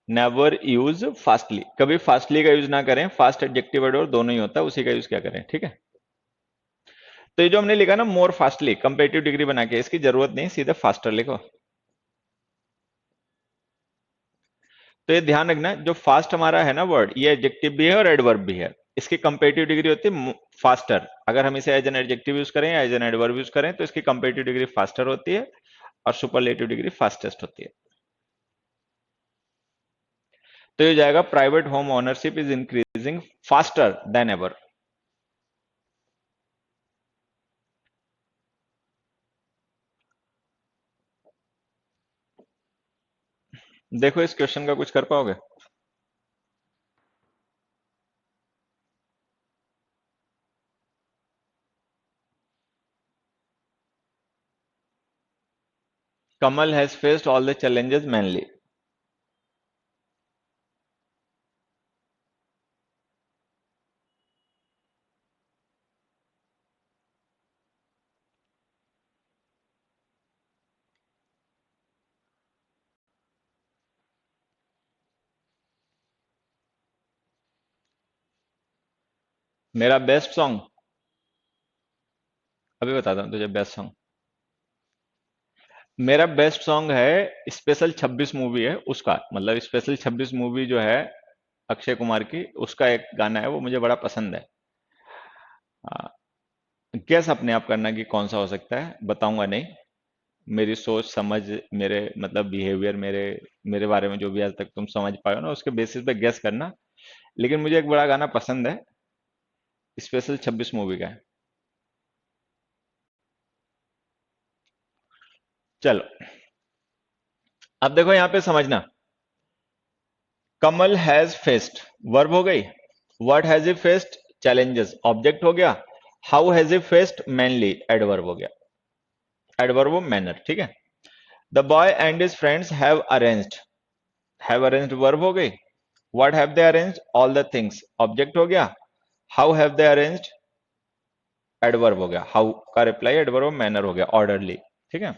Never use fastly, कभी फास्टली का यूज ना करें, फास्ट एडजेक्टिव एडवर्ब दोनों ही होता है, उसी का यूज क्या करें, ठीक है। तो ये जो हमने लिखा ना मोर फास्टली, कंपेरेटिव डिग्री बना के, इसकी जरूरत नहीं, सीधे फास्टर लिखो। तो ये ध्यान रखना, जो फास्ट हमारा है ना वर्ड, ये एडजेक्टिव भी है और एडवर्ब भी है, इसकी कंपेरेटिव डिग्री होती है फास्टर। अगर हम इसे एज एन एडजेक्टिव यूज करें या एज एन एडवर्ब यूज करें तो इसकी कंपेरेटिव डिग्री फास्टर होती है, और सुपरलेटिव डिग्री फास्टेस्ट होती है। तो ये जाएगा, private home ownership is increasing faster than ever. देखो इस क्वेश्चन का कुछ कर पाओगे? Kamal has faced all the challenges manly. मेरा बेस्ट सॉन्ग, अभी बताता हूँ तुझे बेस्ट सॉन्ग। मेरा बेस्ट सॉन्ग है स्पेशल 26 मूवी है उसका, मतलब स्पेशल 26 मूवी जो है अक्षय कुमार की, उसका एक गाना है वो मुझे बड़ा पसंद है। गेस अपने आप करना कि कौन सा हो सकता है, बताऊंगा नहीं। मेरी सोच समझ, मेरे मतलब बिहेवियर, मेरे मेरे बारे में जो भी आज तक तुम समझ पाए हो ना, उसके बेसिस पे गेस करना। लेकिन मुझे एक बड़ा गाना पसंद है, स्पेशल 26 मूवी का है। चलो, अब देखो यहाँ पे समझना। कमल हैज फेस्ड, वर्ब हो गई। What has he faced, challenges, object हो गया। How has he faced, manly, adverb हो गया। एडवर्ब मैनर, ठीक है। The boy and his friends have arranged verb हो गई। What have they arranged, all the things, object हो गया। How have they arranged, adverb हो गया। हाउ का रिप्लाई एडवर्ब मैनर हो गया, ऑर्डरली। ठीक है,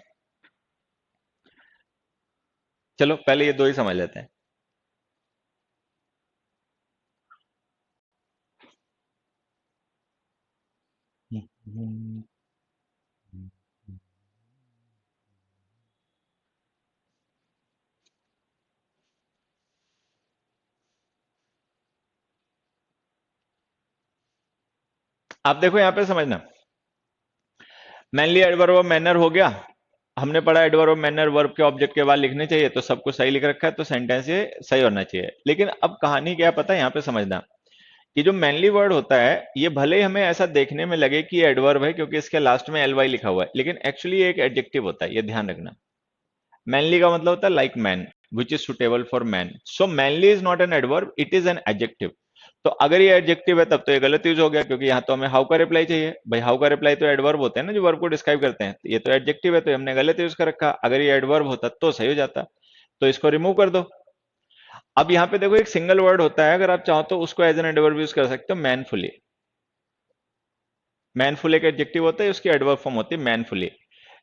चलो पहले ये दो ही समझ लेते हैं। आप देखो यहां पे समझना, मैनली एडवर्ब मैनर हो गया। हमने पढ़ा एडवर्ब मैनर वर्ब के ऑब्जेक्ट के बाद लिखने चाहिए, तो सब कुछ सही लिख रखा है, तो सेंटेंस ये सही होना चाहिए। लेकिन अब कहानी क्या है पता है, यहाँ पे समझना। ये जो मैनली वर्ड होता है, ये भले ही हमें ऐसा देखने में लगे कि एडवर्ब है क्योंकि इसके लास्ट में एल वाई लिखा हुआ है, लेकिन एक्चुअली ये एक एडजेक्टिव होता है, ये ध्यान रखना। मैनली का मतलब होता है like man, which is suitable for man. So manly is not an adverb, it is an adjective. तो अगर ये एडजेक्टिव है तब तो ये गलत यूज हो गया, क्योंकि यहाँ तो हमें हाउ का रिप्लाई चाहिए। भाई हाउ का रिप्लाई तो एडवर्ब होते हैं ना, जो वर्ब को डिस्क्राइब करते हैं। ये तो एडजेक्टिव है, तो हमने गलत यूज कर रखा। अगर ये एडवर्ब होता तो सही हो जाता। तो इसको रिमूव कर दो। अब यहाँ पे देखो एक सिंगल वर्ड होता है, अगर आप चाहो तो उसको एज एन एडवर्ब यूज कर सकते हो, मैनफुली। मैनफुल एक एडजेक्टिव होता है, उसकी एडवर्ब फॉर्म होती है मैनफुली।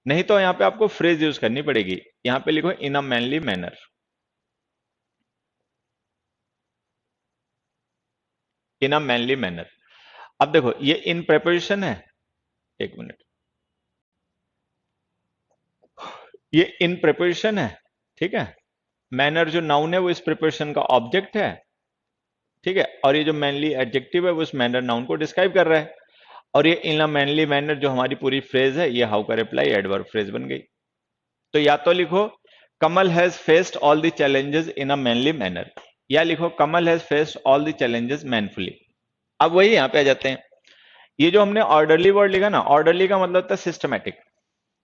नहीं तो यहाँ पे आपको फ्रेज यूज करनी पड़ेगी। यहाँ पे लिखो इन a manly manner. In a manly manner. अब देखो ये इन प्रेपोजिशन है, एक मिनट, ये इन प्रेपोजिशन है, ठीक है। मैनर जो नाउन है वो इस प्रेपोजिशन का ऑब्जेक्ट है, ठीक है। और ये जो मैनली एडजेक्टिव है वो इस मैनर नाउन को डिस्क्राइब कर रहा है। और ये इन अ मैनली मैनर जो हमारी पूरी फ्रेज है, ये हाउ का रिप्लाई एडवर्ब फ्रेज बन गई। तो या तो लिखो Kamal has faced all the challenges in a manly manner, या लिखो Kamal has faced all the challenges manfully. अब वही यहां पे आ जाते हैं। ये जो हमने ऑर्डरली वर्ड लिखा ना, ऑर्डरली का मतलब होता है सिस्टमैटिक।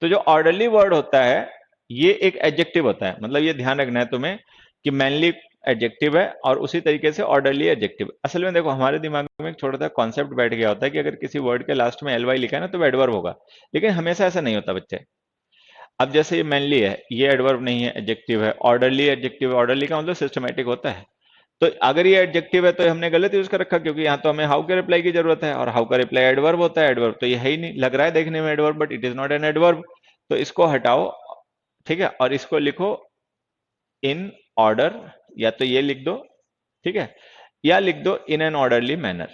तो जो ऑर्डरली वर्ड होता है, ये एक एडजेक्टिव होता है। मतलब ये ध्यान रखना है तुम्हें कि मैनली एडजेक्टिव है और उसी तरीके से ऑर्डरली एडजेक्टिव। असल में देखो हमारे दिमाग में एक छोटा सा कॉन्सेप्ट बैठ गया होता है कि अगर किसी वर्ड के लास्ट में एल वाई लिखा है ना तो वो एडवर्ब होगा। लेकिन हमेशा ऐसा नहीं होता बच्चे। अब जैसे ये मैनली है, ये एडवर्ब नहीं है, एडजेक्टिव है। ऑर्डरली एडजेक्टिव, ऑर्डरली का मतलब सिस्टमैटिक होता है। तो अगर ये एडजेक्टिव है तो हमने गलत यूज कर रखा, क्योंकि यहाँ तो हमें हाउ के रिप्लाई की जरूरत है, और हाउ का रिप्लाई एडवर्ब होता है। एडवर्ब तो ये है ही नहीं, लग रहा है देखने में adverb, but it is not an adverb. तो इसको हटाओ, ठीक है, और इसको लिखो इन ऑर्डर, या तो ये लिख दो, ठीक है, या लिख दो in an orderly manner.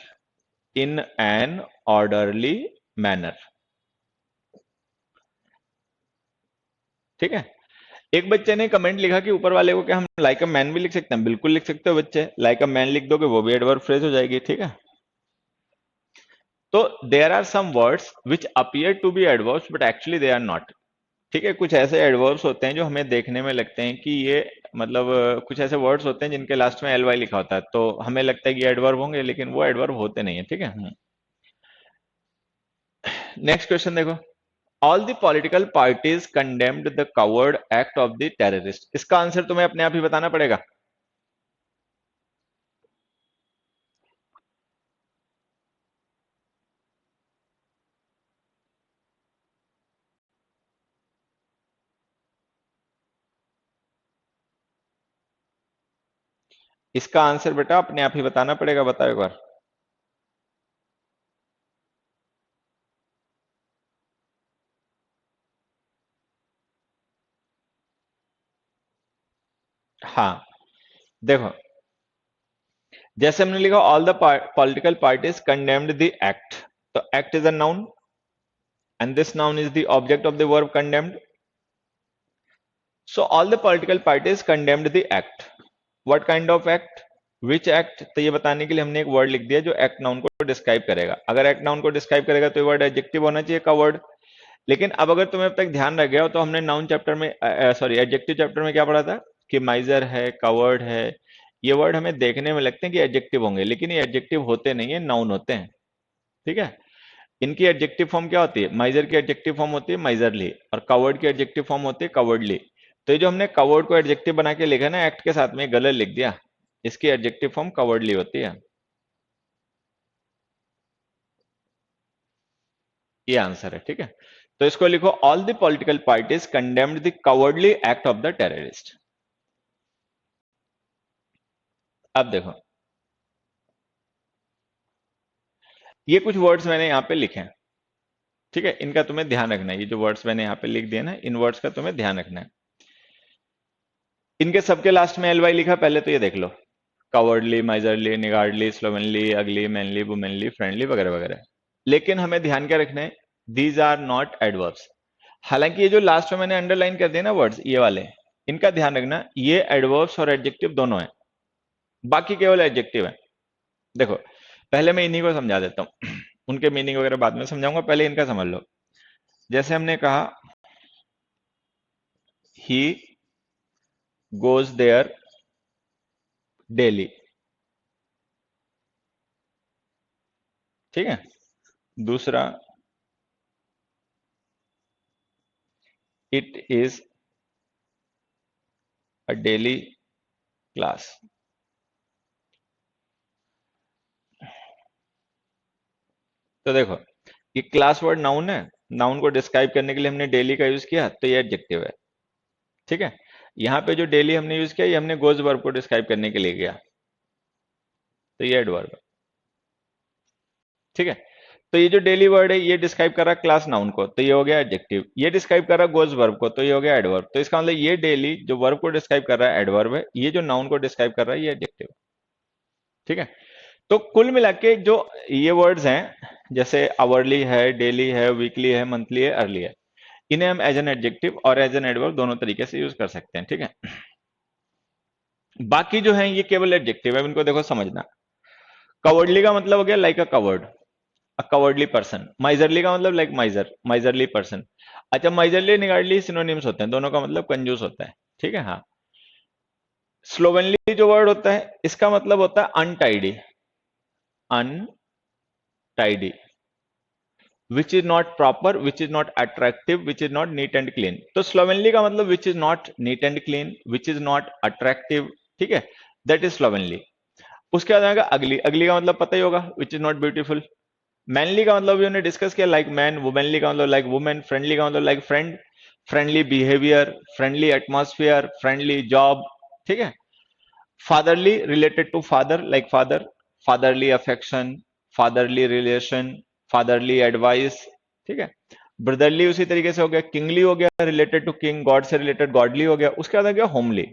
In an orderly manner, ठीक है। एक बच्चे ने कमेंट लिखा कि ऊपर वाले को क्या हम लाइक अ मैन भी लिख सकते हैं? बिल्कुल लिख सकते हो बच्चे, लाइक अ मैन लिख दोगे वो भी एडवर्ब फ्रेज हो जाएगी, ठीक है। तो there are some words which appear to be adverbs but actually they are not, ठीक है। कुछ ऐसे एडवर्ब्स होते हैं जो हमें देखने में लगते हैं कि ये मतलब कुछ ऐसे वर्ड्स होते हैं जिनके लास्ट में एल वाई लिखा होता है, तो हमें लगता है कि एडवर्ब होंगे, लेकिन वो एडवर्ब होते नहीं है, ठीक है। नेक्स्ट क्वेश्चन देखो। All the political parties condemned the covered act of the terrorist. इसका आंसर तुम्हें अपने आप ही बताना पड़ेगा। इसका आंसर बेटा अपने आप ही बताना पड़ेगा, बताओ एक बार। हाँ, देखो, जैसे हमने लिखा all the political parties condemned the act, तो act is a noun and this noun is the object of the verb condemned. So all the political parties condemned the act. What kind of act? Which act? तो ये बताने के लिए हमने एक word लिख दिया जो एक्ट नाउन को डिस्क्राइब करेगा। अगर एक्ट नाउन को डिस्क्राइब करेगा तो ये वर्ड एडजेक्टिव होना चाहिए, का वर्ड। लेकिन अब अगर तुम्हें अब तक ध्यान रख गया हो तो हमने नाउन चैप्टर में सॉरी एडजेक्टिव चैप्टर में क्या पढ़ा था कि माइजर है, कवर्ड है, ये वर्ड हमें देखने में लगते हैं कि एडजेक्टिव होंगे, लेकिन ये एडजेक्टिव होते नहीं है, नाउन होते हैं। ठीक है, इनकी एडजेक्टिव फॉर्म क्या होती है? माइजर की एडजेक्टिव फॉर्म होती है माइजरली, और कवर्ड की एडजेक्टिव फॉर्म होती है कवर्डली। तो ये जो हमने कवर्ड को एडजेक्टिव बना के लिखा ना एक्ट के साथ में, गलत लिख दिया, इसकी एडजेक्टिव फॉर्म कवर्डली होती है। ये आंसर है, ठीक है। तो इसको लिखो all the political parties condemned the cowardly act of the terrorist. अब देखो, ये कुछ वर्ड्स मैंने यहां पे लिखे हैं, ठीक है, इनका तुम्हें ध्यान रखना है। ये जो वर्ड्स मैंने यहां पे लिख दिए ना, इन वर्ड्स का तुम्हें ध्यान रखना है। इनके सबके लास्ट में एल वाई लिखा, पहले तो ये देख लो, कवर्डली, माइजरली, निगार्डली, स्लोवेनली, अगली, मैनली, वुमेनली, फ्रेंडली वगैरह वगैरह। लेकिन हमें ध्यान क्या रखना है, दीज आर नॉट एडवर्ब्स। हालांकि ये जो लास्ट में मैंने अंडरलाइन कर दिया ना वर्ड्स, ये वाले, इनका ध्यान रखना, ये एडवर्ब्स और एडजेक्टिव दोनों हैं, बाकी केवल एडजेक्टिव है। देखो, पहले मैं इन्हीं को समझा देता हूं, उनके मीनिंग वगैरह बाद में समझाऊंगा, पहले इनका समझ लो। जैसे हमने कहा ही गोज देयर डेली, ठीक है। दूसरा, it is a daily class. तो देखो, ये क्लास वर्ड नाउन है, नाउन को डिस्क्राइब करने के लिए हमने डेली का यूज किया, तो ये एडजेक्टिव है, ठीक है। यहां पे जो डेली हमने यूज किया, ये हमने गोज वर्ब को डिस्क्राइब करने के लिए किया, तो ये एडवर्ब है, ठीक है। तो ये जो डेली वर्ड है, ये डिस्क्राइब कर रहा है क्लास नाउन को, तो ये हो गया एडजेक्टिव। ये डिस्क्राइब कर रहा है गोज वर्ब को, तो ये हो गया एडवर्ब। तो इसका मतलब ये डेली जो वर्ब को डिस्क्राइब कर रहा है एडवर्ब है, ये जो नाउन को डिस्क्राइब कर रहा है ये एडजेक्टिव है, ठीक है। तो कुल मिला के जो ये वर्ड्स हैं, जैसे आवरली है, डेली है, वीकली है, मंथली है, अर्ली है, इन्हें हम एज एन एडजेक्टिव और एज एन एडवर्ब दोनों तरीके से यूज कर सकते हैं, ठीक है। बाकी जो है ये केवल एडजेक्टिव है, इनको देखो समझना। कवर्डली का मतलब हो गया लाइक अ कवर्ड, अ कवर्डली पर्सन। माइजरली का मतलब लाइक माइजर, माइजरली पर्सन। अच्छा, माइजरली निगार्डली सिनोनिम्स होते हैं, दोनों का मतलब कंजूस होता है, ठीक है। हाँ, स्लोवेनली जो वर्ड होता है, इसका मतलब होता है untidy, untidy, which is not proper, which is not attractive, which is not neat and clean. तो स्लोवेनली का मतलब विच is not neat and clean, which is not attractive, ठीक है, दैट इज स्लोवेनली। उसके बाद आएगा अगली, अगली का मतलब पता ही होगा, which is not beautiful. Manly का मतलब हमने डिस्कस किया, लाइक मैन। वुमेनली का मतलब लाइक वुमेन। फ्रेंडली का मतलब like friend, friendly behaviour, friendly atmosphere, friendly job, ठीक है। Fatherly related to father, like father, fatherly affection, fatherly relation, fatherly advice, ठीक है। ब्रदरली उसी तरीके से हो गया। किंगली हो गया, रिलेटेड टू किंग, गॉड से रिलेटेड गॉडली हो गया। उसके बाद आ गया होमली।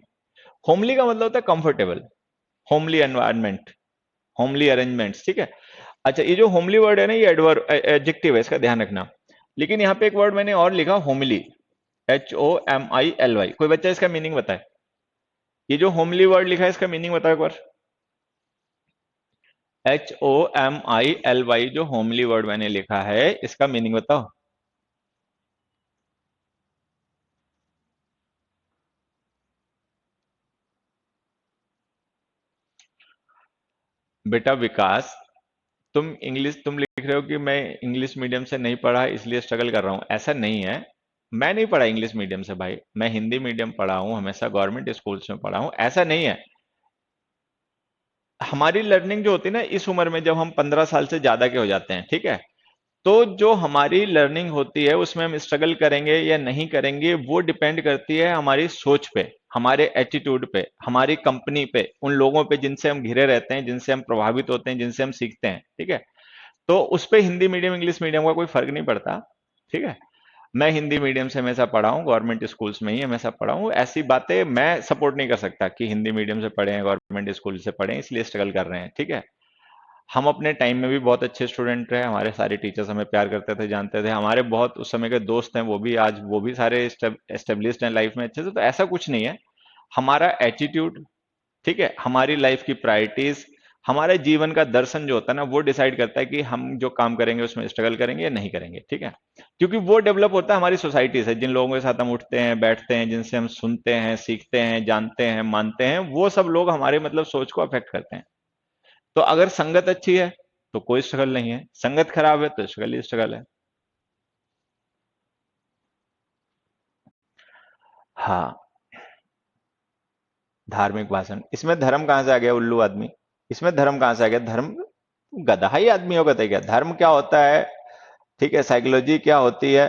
होमली का मतलब होता है comfortable, homely environment, homely arrangements, ठीक है। अच्छा, ये जो होमली वर्ड है ना, ये एडवर्ब एडजेक्टिव है, इसका ध्यान रखना। लेकिन यहाँ पे एक वर्ड मैंने और लिखा, होमली, HOMILY। कोई बच्चा इसका मीनिंग बताए, ये जो होमली वर्ड लिखा है इसका मीनिंग बताओ एक बार। HOMILY जो होमली वर्ड मैंने लिखा है, इसका मीनिंग बताओ। बेटा विकास, तुम लिख रहे हो कि मैं इंग्लिश मीडियम से नहीं पढ़ा इसलिए स्ट्रगल कर रहा हूं, ऐसा नहीं है। मैं नहीं पढ़ा इंग्लिश मीडियम से भाई, मैं हिंदी मीडियम पढ़ा हूं, हमेशा गवर्नमेंट स्कूल्स में पढ़ा हूं, ऐसा नहीं है। हमारी लर्निंग जो होती है ना इस उम्र में, जब हम 15 साल से ज्यादा के हो जाते हैं, ठीक है, तो जो हमारी लर्निंग होती है उसमें हम स्ट्रगल करेंगे या नहीं करेंगे, वो डिपेंड करती है हमारी सोच पे, हमारे एटीट्यूड पे, हमारी कंपनी पे, उन लोगों पे जिनसे हम घिरे रहते हैं, जिनसे हम प्रभावित होते हैं, जिनसे हम सीखते हैं। ठीक है, तो उस पे हिंदी मीडियम इंग्लिश मीडियम का कोई फर्क नहीं पड़ता। ठीक है, मैं हिंदी मीडियम से हमेशा पढ़ा हूँ, गवर्नमेंट स्कूल्स में ही हमेशा पढ़ा हूँ। ऐसी बातें मैं सपोर्ट नहीं कर सकता कि हिंदी मीडियम से पढ़े हैं, गवर्नमेंट स्कूल से पढ़े हैं इसलिए स्ट्रगल कर रहे हैं। ठीक है, हम अपने टाइम में भी बहुत अच्छे स्टूडेंट रहे, हमारे सारे टीचर्स हमें प्यार करते थे, जानते थे, हमारे बहुत उस समय के दोस्त हैं, वो भी आज वो भी सारे एस्टेब्लिश्ड हैं लाइफ में अच्छे से। तो ऐसा कुछ नहीं है, हमारा एटीट्यूड, ठीक है, हमारी लाइफ की प्रायोरिटीज, हमारे जीवन का दर्शन जो होता है ना, वो डिसाइड करता है कि हम जो काम करेंगे उसमें स्ट्रगल करेंगे या नहीं करेंगे। ठीक है, क्योंकि वो डेवलप होता है हमारी सोसाइटी से, जिन लोगों के साथ हम उठते हैं, बैठते हैं, जिनसे हम सुनते हैं, सीखते हैं, जानते हैं, मानते हैं, वो सब लोग हमारे मतलब सोच को अफेक्ट करते हैं। तो अगर संगत अच्छी है तो कोई स्ट्रगल नहीं है, संगत खराब है तो स्ट्रगल ही स्ट्रगल है। हाँ, धार्मिक भाषण, इसमें धर्म कहां से आ गया उल्लू आदमी? इसमें धर्म कहां से आ गया? धर्म गधा ही आदमी होगा तो क्या? धर्म क्या होता है? ठीक है, साइकोलॉजी क्या होती है?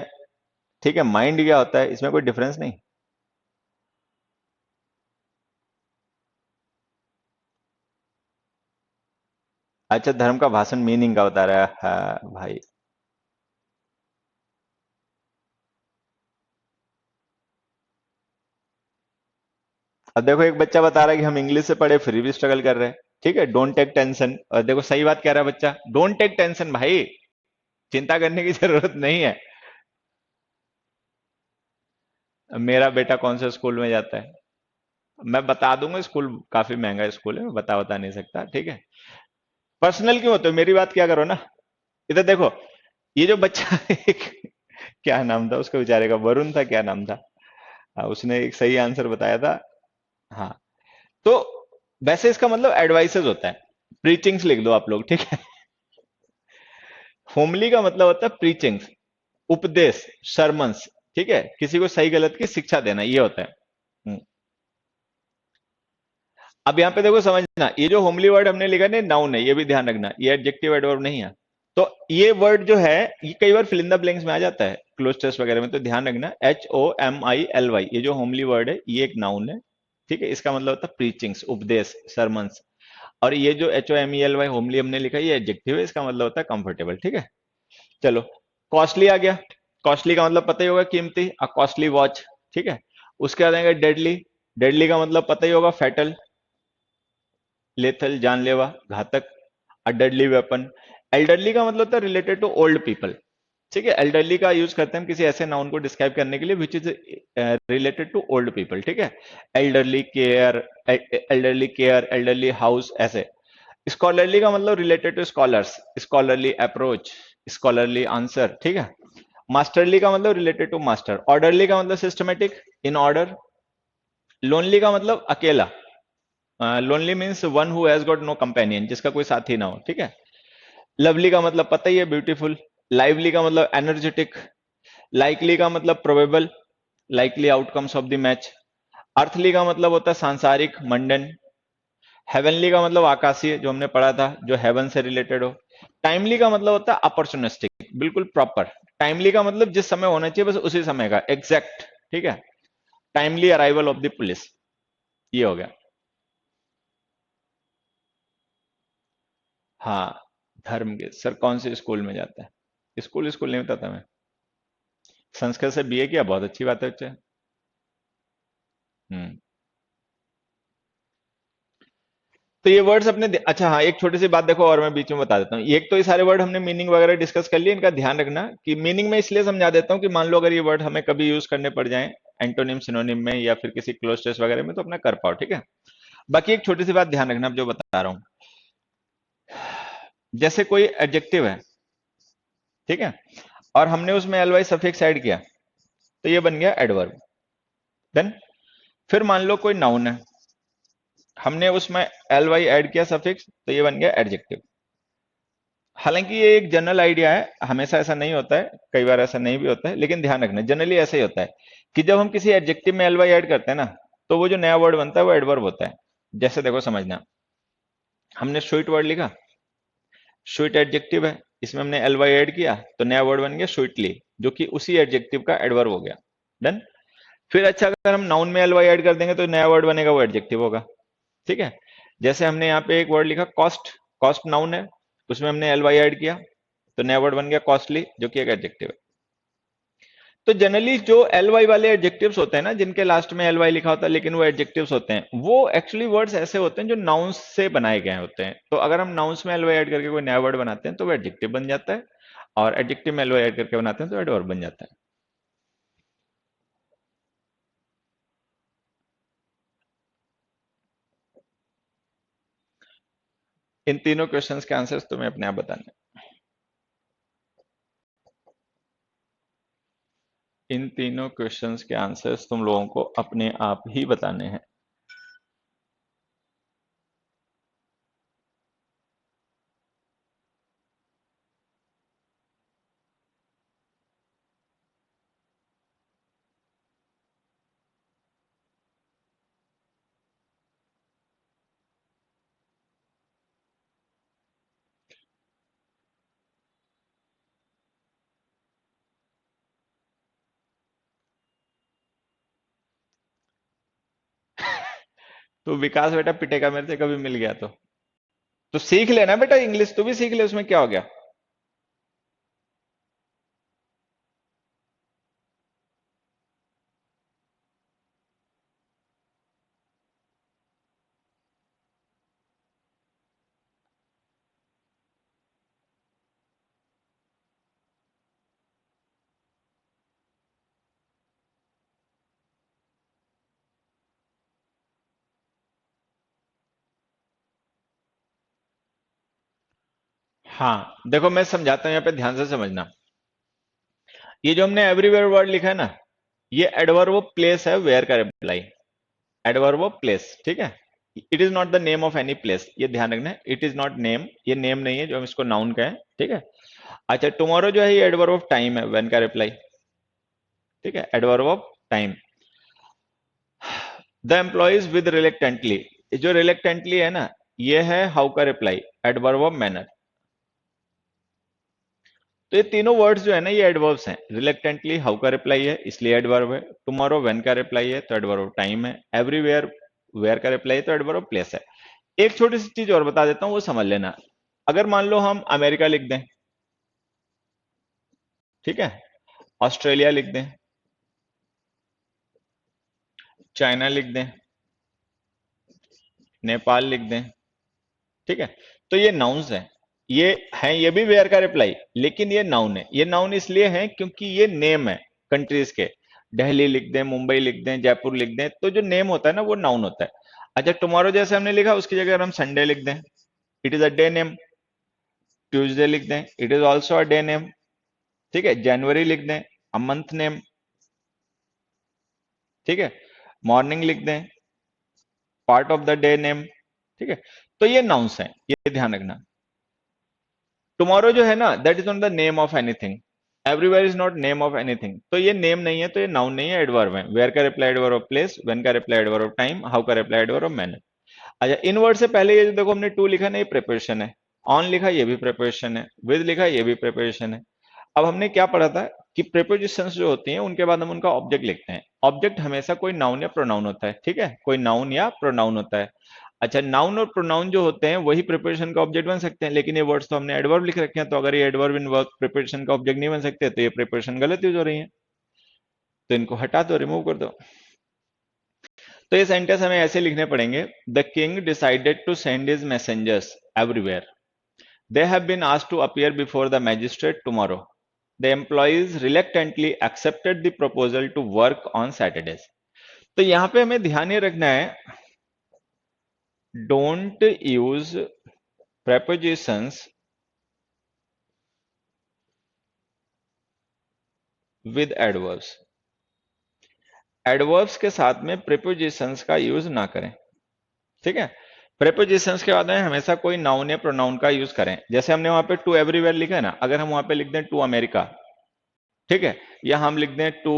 ठीक है, माइंड क्या होता है? इसमें कोई डिफरेंस नहीं। अच्छा, धर्म का भाषण मीनिंग का बता रहा है, हाँ भाई। अब देखो, एक बच्चा बता रहा है कि हम इंग्लिश से पढ़े फिर भी स्ट्रगल कर रहे हैं। ठीक है, डोंट टेक टेंशन। और देखो सही बात कह रहा है बच्चा, डोंट टेक टेंशन भाई, चिंता करने की जरूरत नहीं है। मेरा बेटा कौन से स्कूल में जाता है? मैं बता दूंगा, स्कूल काफी महंगा स्कूल है, मैं बता नहीं सकता। ठीक है, पर्सनल क्यों होते हो, मेरी बात क्या करो ना। इधर देखो, ये जो बच्चा एक, क्या नाम था उसका बेचारे का, वरुण था, क्या नाम था? हाँ, उसने एक सही आंसर बताया था। हाँ, तो वैसे इसका मतलब एडवाइसेस होता है, प्रीचिंग्स लिख दो आप लोग। ठीक है, होमली का मतलब होता है प्रीचिंग्स, उपदेश, सरमन्स। ठीक है, किसी को सही गलत की शिक्षा देना, ये होता है। हम्म। अब यहाँ पे देखो समझना, ये जो होमली वर्ड हमने लिखा है नाउन है, ये भी ध्यान रखना, ये एडजेक्टिव एडवर्ब नहीं है। तो ये वर्ड जो है, ये कई बार फिल इन द ब्लैंक्स में आ जाता है क्लोज टेस्ट वगैरह में, तो ध्यान रखना, HOMILY, ये जो होमली वर्ड है ये एक नाउन है। ठीक है, इसका मतलब होता है प्रीचिंग्स, उपदेश, सरमन्स। और ये जो HOMELY होमली हमने लिखा है, ये एडजेक्टिव है, इसका मतलब होता है कंफर्टेबल। ठीक है, चलो, कॉस्टली आ गया। कॉस्टली का मतलब पता ही होगा, कीमती, अ कॉस्टली वॉच। ठीक है, उसके बाद आएगा डेडली। डेडली का मतलब पता ही होगा, फैटल, लेथल, जानलेवा, घातक, अ डेडली वेपन। एल्डरली का मतलब होता है रिलेटेड टू ओल्ड पीपल। ठीक है, एल्डरली का यूज करते हैं हम किसी ऐसे नाउन को डिस्क्राइब करने के लिए which is related to old people. ठीक है, elderly care, elderly care, elderly house, ऐसे। स्कॉलरली का मतलब related to scholars, scholarly approach, scholarly answer. ठीक है, मास्टरली का मतलब रिलेटेड टू मास्टर। ऑर्डरली का मतलब सिस्टमेटिक, इन ऑर्डर। लोनली का मतलब अकेला, lonely means one who has got no companion, जिसका कोई साथी ना हो। ठीक है, लवली का मतलब पता ही है, ब्यूटीफुल। लाइवली का मतलब एनर्जेटिक। लाइकली का मतलब probable, likely outcomes of the match. Earthly का मतलब होता है सांसारिक, मंडन। हेवनली का मतलब आकाशीय, जो हमने पढ़ा था, जो हेवन से रिलेटेड हो। टाइमली का मतलब होता है अपॉर्चुनिस्टिक, बिल्कुल प्रॉपर। टाइमली का मतलब जिस समय होना चाहिए बस उसी समय का, एग्जैक्ट। ठीक है, timely arrival of the police, ये हो गया। हाँ, धर्म के सर कौन से स्कूल में जाता है? स्कूल स्कूल नहीं बताता मैं। संस्कृत से BA किया, बहुत अच्छी बात है बच्चे। हम्म। तो ये वर्ड्स अच्छा हाँ, एक छोटी सी बात देखो और मैं बीच में बता देता हूँ। एक तो ये सारे वर्ड हमने मीनिंग वगैरह डिस्कस कर लिए, इनका ध्यान रखना कि मीनिंग में इसलिए समझा देता हूँ कि मान लो अगर ये वर्ड हमें कभी यूज करने पड़ जाए एंटोनिम सिनोनिम में या फिर किसी क्लोज टेस्ट वगैरह में, तो अपना कर पाओ। ठीक है, बाकी एक छोटी सी बात ध्यान रखना अब जो बता रहा हूँ। जैसे कोई एडजेक्टिव है, ठीक है, और हमने उसमें LY सफिक्स ऐड किया, तो ये बन गया एडवर्ब। देन फिर मान लो कोई नाउन है, हमने उसमें LY ऐड किया सफिक्स, तो ये बन गया एडजेक्टिव। हालांकि ये एक जनरल आइडिया है, हमेशा ऐसा नहीं होता है, कई बार ऐसा नहीं भी होता है, लेकिन ध्यान रखना जनरली ऐसा ही होता है कि जब हम किसी एडजेक्टिव में LY ऐड करते हैं ना, तो वो जो नया वर्ड बनता है वो एडवर्ब होता है। जैसे देखो समझना, हमने स्वीट वर्ड लिखा, स्वीट एडजेक्टिव है, इसमें हमने एल वाई ऐड किया तो नया वर्ड बन गया स्वीटली, जो कि उसी एडजेक्टिव का एडवर्ब हो गया। डन। फिर अच्छा, अगर हम नाउन में एल वाई ऐड कर देंगे तो नया वर्ड बनेगा, वो एडजेक्टिव होगा। ठीक है। जैसे हमने यहाँ पे एक वर्ड लिखा कॉस्ट, कॉस्ट नाउन है, उसमें हमने एल वाई ऐड किया तो नया वर्ड बन गया कॉस्टली, जो कि एक एडजेक्टिव है। तो जनरली जो एल वाई वाले एडजेक्टिव्स होते हैं ना, जिनके लास्ट में एल वाई लिखा होता है लेकिन वो एडजेक्टिव्स होते हैं, वो एक्चुअली वर्ड्स ऐसे होते हैं जो नाउन्स से बनाए गए होते हैं। तो अगर हम नाउन्स में एल वाई ऐड करके कोई नया वर्ड बनाते हैं तो वो एडजेक्टिव बन जाता है, और एडजेक्टिव में एल वाई ऐड करके बनाते हैं तो एडवर्ब बन जाता है। इन तीनों क्वेश्चंस के आंसर्स तुम्हें अपने आप बताने हैं। इन तीनों क्वेश्चंस के आंसर्स तुम लोगों को अपने आप ही बताने हैं। तो विकास बेटा पिटेगा मेरे से कभी मिल गया तो सीख लेना बेटा इंग्लिश, तू भी सीख ले, उसमें क्या हो गया। हाँ देखो, मैं समझाता हूं, यहाँ पे ध्यान से समझना। ये जो हमने एवरीवेयर वर्ड लिखा है ना, ये एडवर्ब ऑफ प्लेस है, वेयर का रिप्लाई। एडवर्ब ऑफ प्लेस, ठीक है। It is not the name of any place, ये ध्यान रखना है, इट इज नॉट नेम, ये नेम नहीं है जो हम इसको नाउन कहें, ठीक है। अच्छा, टुमारो जो है ये एडवर्ब ऑफ टाइम है, व्हेन का रिप्लाई, ठीक है, adverb of time. The employees with reluctantly, जो रिलेक्टेंटली है ना, ये है हाउ का रिप्लाई, एडवर्ब ऑफ मैनर। तो ये तीनों वर्ड्स जो है ना, ये एडवर्ब्स हैं। रिलेक्टेंटली हाउ का रिप्लाई है, इसलिए एडवर्ब है। टुमारो व्हेन का रिप्लाई है तो एडवर्ब ऑफ टाइम है। एवरीवेयर वेयर का रिप्लाई है तो एडवर्ब ऑफ प्लेस है। एक छोटी सी चीज और बता देता हूं, वो समझ लेना। अगर मान लो हम अमेरिका लिख दें, ठीक है, ऑस्ट्रेलिया लिख दें, चाइना लिख दें, नेपाल लिख दें, ठीक है, तो ये नाउन्स हैं। ये हैं, ये भी वेयर का रिप्लाई, लेकिन ये नाउन है। ये नाउन इसलिए है क्योंकि ये नेम है कंट्रीज के। दिल्ली लिख दें, मुंबई लिख दें, जयपुर लिख दें, तो जो नेम होता है ना, वो नाउन होता है। अच्छा, टुमारो जैसे हमने लिखा, उसकी जगह अगर हम संडे लिख दें, it is a day name. Tuesday लिख दें, it is also a day name, ठीक है। जनवरी लिख दें, अ मंथ नेम, ठीक है। मॉर्निंग लिख दें, part of the day name, ठीक है। तो ये नाउन्स हैं, ये ध्यान रखना। टुमारो जो है ना, that is not the name of anything. Everywhere is not name of anything, तो ये नेम नहीं है, तो ये नाउन नहीं है, एडवर्ब है। वेयर का reply adverb of place, when का reply adverb of time, how का रिप्लाई एडवर्ब ऑफ मैनर। अच्छा, इन वर्ड से पहले ये जो देखो हमने टू लिखा ना, ये प्रिपरेशन है। ऑन लिखा, ये भी प्रिपरेशन है। विद लिखा, ये भी प्रिपरेशन है। अब हमने क्या पढ़ा था कि प्रीपोजिशंस जो होती हैं उनके बाद हम उनका ऑब्जेक्ट लिखते हैं। ऑब्जेक्ट हमेशा कोई नाउन या प्रोनाउन होता है, ठीक है, कोई नाउन या प्रोनाउन होता है। अच्छा, नाउन और प्रोनाउन जो होते हैं वही प्रिपोजिशन का ऑब्जेक्ट बन सकते हैं, लेकिन ये वर्ड्स तो हमने एडवर्ब लिख रखे हैं, तो अगर ये एडवर्ब इन वर्क प्रिपोजिशन का ऑब्जेक्ट नहीं बन सकते तो ये प्रिपोजिशन गलत यूज हो रही है, तो इनको हटा दो, रिमूव कर दो। तो ये सेंटेंस हमें ऐसे लिखने पड़ेंगे। The king decided to send his messengers everywhere, they have been asked to appear before the magistrate tomorrow. The employees reluctantly accepted the proposal to work on Saturdays. तो यहां पे हमें ध्यान ये रखना है, don't use prepositions with adverbs। Adverbs के साथ में prepositions का यूज ना करें, ठीक है। prepositions के बाद में हमेशा कोई नाउन या प्रोनाउन का यूज करें। जैसे हमने वहां पे टू एवरीवेयर लिखा है ना, अगर हम वहां पे लिख दें टू अमेरिका, ठीक है, या हम लिख दें टू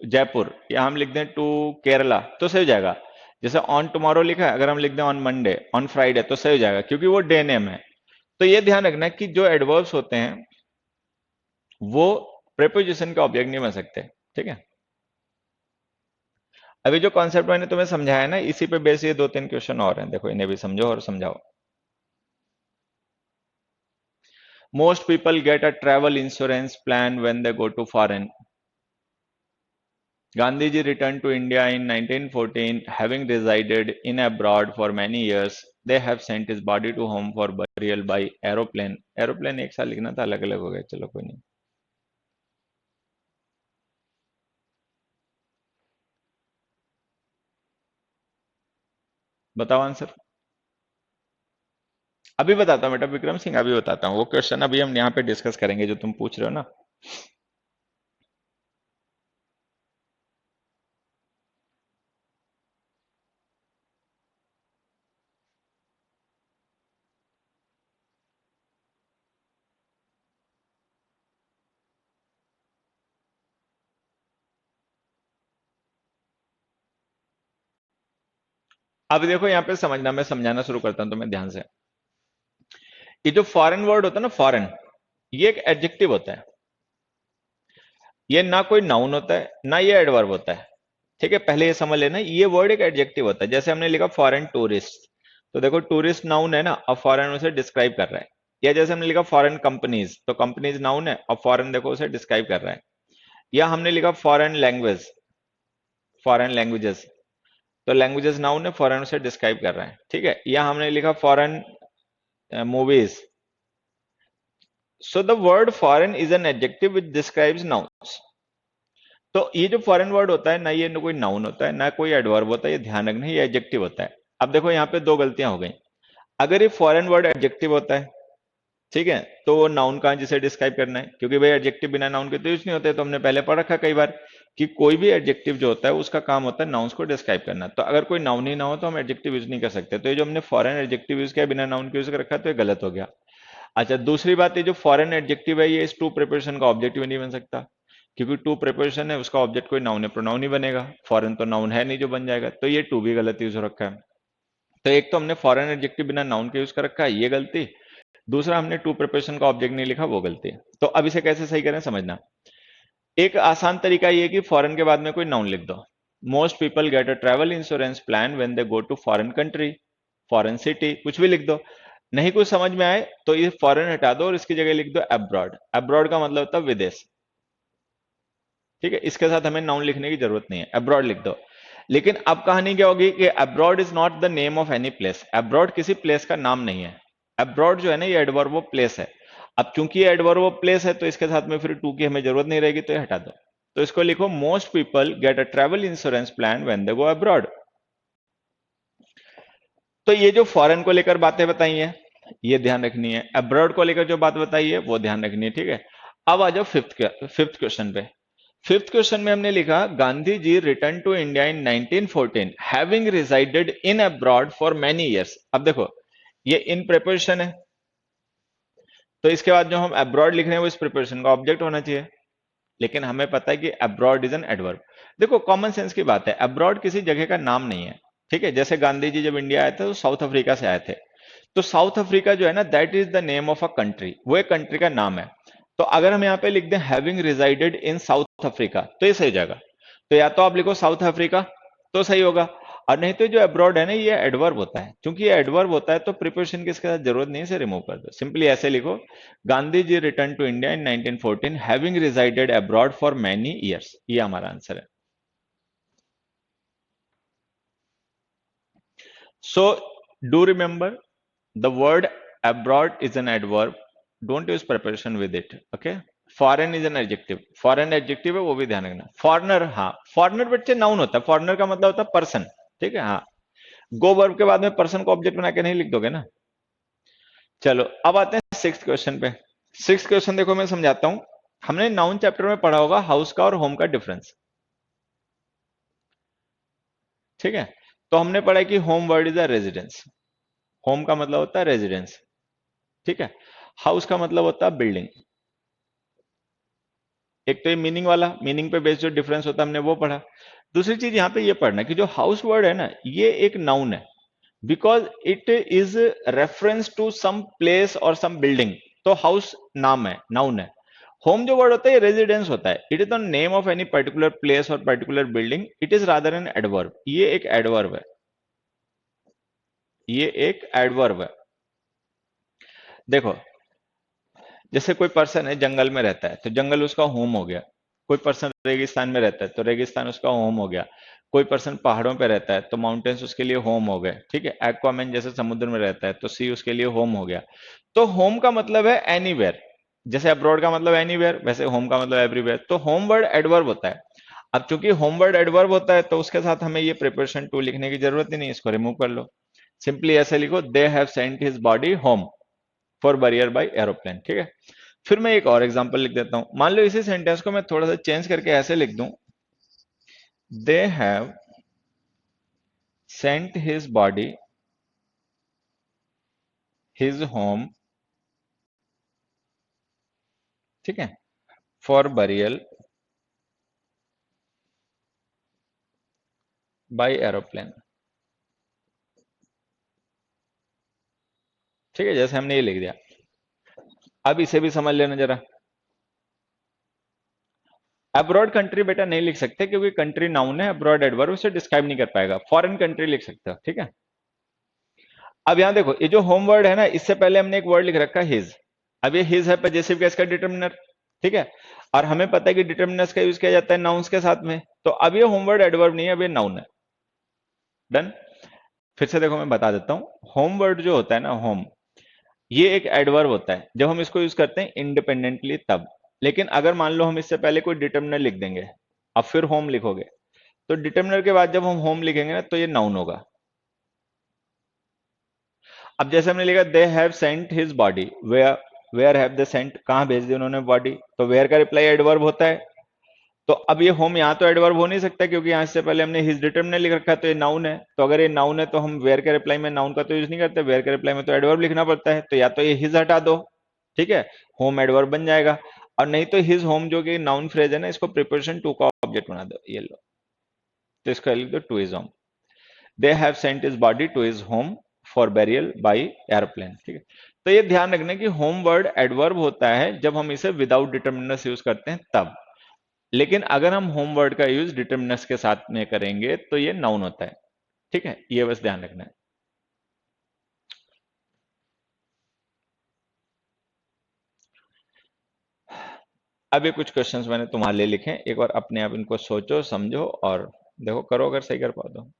जयपुर, या हम लिख दें टू केरला, तो सही हो जाएगा। जैसे ऑन टुमारो लिखा है, अगर हम लिख दें ऑन मंडे, ऑन फ्राइडे, तो सही हो जाएगा, क्योंकि वो डे नेम है। तो ये ध्यान रखना कि जो एडवर्ब्स होते हैं वो प्रीपोजिशन का ऑब्जेक्ट नहीं बन सकते, ठीक है। अभी जो कॉन्सेप्ट मैंने तुम्हें समझाया ना, इसी पे बेस ये 2-3 क्वेश्चन और हैं, देखो इन्हें भी समझो और समझाओ। Most people get a travel insurance plan when they go to foreign. Gandhiji returned to India in 1914, having resided in abroad for many years. They have sent his body to home for burial by aeroplane. Aeroplane एक साल लिखना था, अलग अलग हो गया, चलो कोई नहीं। बताओ आंसर। अभी बताता हूँ बेटा विक्रम सिंह, अभी बताता हूँ। वो क्वेश्चन अभी हम यहाँ पे डिस्कस करेंगे जो तुम पूछ रहे हो ना। अब देखो यहाँ पे समझना, मैं समझाना शुरू करता हूँ तुम्हें ध्यान से। ये जो फॉरेन वर्ड होता है ना, फॉरेन, ये एक एडजेक्टिव होता है। ये ना कोई नाउन होता है ना ये एडवर्ब होता है, ठीक है। पहले ये समझ लेना, ये वर्ड एक एडजेक्टिव होता है। जैसे हमने लिखा फॉरेन टूरिस्ट, तो देखो टूरिस्ट नाउन है ना, अब फॉरेन उसे डिस्क्राइब कर रहा है। या जैसे हमने लिखा फॉरेन कंपनीज, तो कंपनीज नाउन है और फॉरेन देखो उसे डिस्क्राइब कर रहा है। या हमने लिखा फॉरेन लैंग्वेज, फॉरेन लैंग्वेजेस, तो लैंग्वेजेस नाउन है, फॉरेन उसे डिस्क्राइब कर रहा है, ठीक है। या हमने लिखा foreign movies, so the word foreign is an adjective which describes nouns. तो ये जो फॉरेन वर्ड होता है ना, ये ना कोई नाउन होता है ना कोई एडवर्ब होता है, ये ध्यान रखना, ये एडजेक्टिव होता है। अब देखो यहाँ पे दो गलतियां हो गई। अगर ये फॉरेन वर्ड एडजेक्टिव होता है, ठीक है, तो वो नाउन कहाँ जिसे डिस्क्राइब करना है, क्योंकि भाई एडजेक्टिव बिना नाउन के तो यूज नहीं होते। तो हमने पहले पढ़ रखा कई बार कि कोई भी एडजेक्टिव जो होता है उसका काम होता है नाउन्स को डिस्क्राइब करना। तो अगर कोई नाउन ही ना हो तो हम एडजेक्टिव यूज नहीं कर सकते। तो ये जो हमने फॉरेन एडजेक्टिव यूज किया बिना नाउन के यूज कर रखा, तो ये गलत हो गया। अच्छा, दूसरी बात, ये जो फॉरेन एडजेक्टिव है ये इस टू प्रिपोजिशन का ऑब्जेक्टिव नहीं बन सकता, क्योंकि टू प्रिपोजिशन है, उसका ऑब्जेक्ट कोई नाउन है, प्रोनाउन ही बनेगा। फॉरेन तो नाउन है नहीं जो बन जाएगा, तो ये टू भी गलत यूज हो रखा है। तो एक तो हमने फॉरेन एडजेक्टिव बिना नाउन के यूज कर रखा है, ये गलती। दूसरा, हमने टू प्रिपोजिशन का ऑब्जेक्ट नहीं लिखा, वो गलती है। तो अब इसे कैसे सही करें समझना। एक आसान तरीका ये कि फॉरेन के बाद में कोई नाउन लिख दो। Most people get a travel insurance plan when they go to foreign country, foreign city, कुछ भी लिख दो। नहीं कुछ समझ में आए तो ये फॉरेन हटा दो और इसकी जगह लिख दो अब्रॉड। अब्रॉड का मतलब होता है विदेश, ठीक है। इसके साथ हमें नाउन लिखने की जरूरत नहीं है, अब्रॉड लिख दो। लेकिन अब कहानी क्या होगी कि abroad is not the name of any place. Abroad किसी प्लेस का नाम नहीं है। अब्रॉड जो है ना, ये एडवर्ब ऑफ प्लेस है। अब चूंकि ये एडवर्ब ऑफ प्लेस है तो इसके साथ में फिर टू की हमें जरूरत नहीं रहेगी, तो ये हटा दो। तो इसको लिखो most people get a travel insurance plan when they go abroad. तो ये जो फॉरेन को लेकर बातें बताई हैं ये ध्यान रखनी है, अब्रॉड को लेकर जो बात बताई है वो ध्यान रखनी है, ठीक है। अब आ जाओ फिफ्थ क्वेश्चन पे। फिफ्थ क्वेश्चन में हमने लिखा Gandhi ji return to India in 1914 having resided in abroad for many years. अब देखो ये इन प्रिपोजिशन है, तो इसके बाद जो हम अब्रॉड लिख रहे हैं वो इस प्रिपोजिशन का ऑब्जेक्ट होना चाहिए। लेकिन हमें पता है कि अब्रॉड इज एन एडवर्ब। देखो कॉमन सेंस की बात है, अब्रॉड किसी जगह का नाम नहीं है, ठीक है। जैसे गांधी जी जब इंडिया आए थे तो साउथ अफ्रीका से आए थे, तो साउथ अफ्रीका जो है ना, that is the name of a country, वो एक कंट्री का नाम है। तो अगर हम यहाँ पे लिख दें हैविंग रिजाइडेड इन साउथ अफ्रीका, तो ये सही जाएगा। तो या तो आप लिखो साउथ अफ्रीका, तो सही होगा। और नहीं तो जो अब्रॉड है ना, ये एडवर्ब होता है। क्योंकि ये एडवर्ब होता है तो प्रिपोजिशन की इसके साथ जरूरत नहीं है, इसे रिमूव कर दो। सिंपली ऐसे लिखो Gandhi ji return to India in 1914 having resided abroad for many years, ये हमारा आंसर है। So do remember the word abroad is an adverb, don't use preposition with it, okay। Foreign is an adjective, foreign adjective है वो भी ध्यान रखना। Foreigner, हाँ foreigner बच्चे नाउन होता है, फॉरनर का मतलब होता है पर्सन, ठीक है। हाँ, गो वर्ब के बाद में पर्सन को ऑब्जेक्ट बना के नहीं लिख दोगे ना। चलो अब आते हैं सिक्स क्वेश्चन पे। सिक्स क्वेश्चन देखो मैं समझाता हूं। हमने नाउन चैप्टर में पढ़ा होगा हाउस का और होम का डिफरेंस, ठीक है। तो हमने पढ़ा कि home word is a residence, home का मतलब होता है रेजिडेंस, ठीक है। हाउस का मतलब होता है बिल्डिंग। एक तो ये मीनिंग वाला, मीनिंग पे बेस्ड जो डिफरेंस होता है हमने वो पढ़ा। दूसरी चीज यहाँ पे ये पढ़ना कि जो हाउस वर्ड है ना, ये एक नाउन है। Because it is reference to some place और सम बिल्डिंग। तो हाउस नाम है, नाउन है। होम जो वर्ड होता है रेजिडेंस होता है। It is the name of any particular place और particular building. It is rather an adverb. ये एक एडवर्ब है, ये एक एडवर्ब है। देखो, जैसे कोई पर्सन है जंगल में रहता है तो जंगल उसका होम हो गया। कोई पर्सन रेगिस्तान में रहता है तो रेगिस्तान उसका होम हो गया। कोई पर्सन पहाड़ों पे रहता है तो माउंटेन्स उसके लिए होम हो गए। ठीक है, एक्वामैन जैसे समुद्र में रहता है तो सी उसके लिए होम हो गया। तो होम का मतलब है एनीवेयर। जैसे अब्रॉड का मतलब एनीवेयर, वैसे होम का मतलब एवरीवेयर। तो होम वर्ड एडवर्ब होता है। अब चूंकि होम वर्ड एडवर्ब होता है तो उसके साथ हमें ये प्रिपरेशन टू लिखने की जरूरत ही नहीं, इसको रिमूव कर लो। सिंपली ऐसे लिखो, they have sent his body home for burial by aeroplane. ठीक है, फिर मैं एक और एग्जांपल लिख देता हूं। मान लो इसी सेंटेंस को मैं थोड़ा सा चेंज करके ऐसे लिख दूं, दे have sent his body his home, ठीक है, फॉर बरियल बाय एरोप्लेन। ठीक है, जैसे हमने ये लिख दिया। अब इसे भी समझ लेना जरा। अब्रॉड कंट्री बेटा नहीं लिख सकते क्योंकि कंट्री नाउन है, अब्रॉड एडवर्ब उसे डिस्क्राइब नहीं कर पाएगा। फॉरेन कंट्री लिख सकते हो। ठीक है, अब यहां देखो, ये जो होम वर्ड है ना, इससे पहले हमने एक वर्ड लिख रखा है हिज। अब ये हिज है पजेसिव केस का डिटर्मिनर। ठीक है, और हमें पता है कि डिटर्मिनर्स का यूज किया जाता है नाउन्स के साथ में। तो अब ये होम वर्ड एडवर्ब नहीं है, अब ये नाउन है। डन। फिर से देखो मैं बता देता हूं, होम वर्ड जो होता है ना, होम, ये एक एडवर्ब होता है जब हम इसको यूज करते हैं इंडिपेंडेंटली तब। लेकिन अगर मान लो हम इससे पहले कोई डिटर्मिनर लिख देंगे, अब फिर होम लिखोगे, तो डिटर्मिनर के बाद जब हम होम लिखेंगे ना तो ये नाउन होगा। अब जैसे हमने लिखा, they have sent his body where, where have they sent, कहां भेज दी उन्होंने बॉडी। तो वेयर का रिप्लाई एडवर्ब होता है। तो अब ये होम यहाँ तो एडवर्ब हो नहीं सकता क्योंकि यहाँ से पहले हमने हिज डिटर्मिनर लिख रखा है, तो ये नाउन है। तो अगर ये नाउन है तो हम वेयर के रिप्लाई में नाउन का तो यूज नहीं करते, वेयर के रिप्लाई में तो एडवर्ब लिखना पड़ता है। तो या तो ये हिज हटा दो, ठीक है, होम एडवर्ब बन जाएगा। और नहीं तो हिज होम जो कि नाउन फ्रेज है ना, इसको प्रिपोजिशन टू का ऑब्जेक्ट बना दो, ये लो। तो इसको लिख दो to his home. They have sent his body to his home for burial by airplane. ठीक है, तो ये ध्यान रखना कि होम वर्ड एडवर्ब होता है जब हम इसे विदाउट डिटर्मिनर्स यूज करते हैं तब। लेकिन अगर हम होम वर्ड का यूज डिटर्मिनर्स के साथ में करेंगे तो ये नाउन होता है। ठीक है, ये बस ध्यान रखना है। अब ये कुछ क्वेश्चंस मैंने तुम्हारे लिए लिखे हैं, एक बार अपने आप इनको सोचो समझो और देखो, करो अगर सही कर पाओ तो।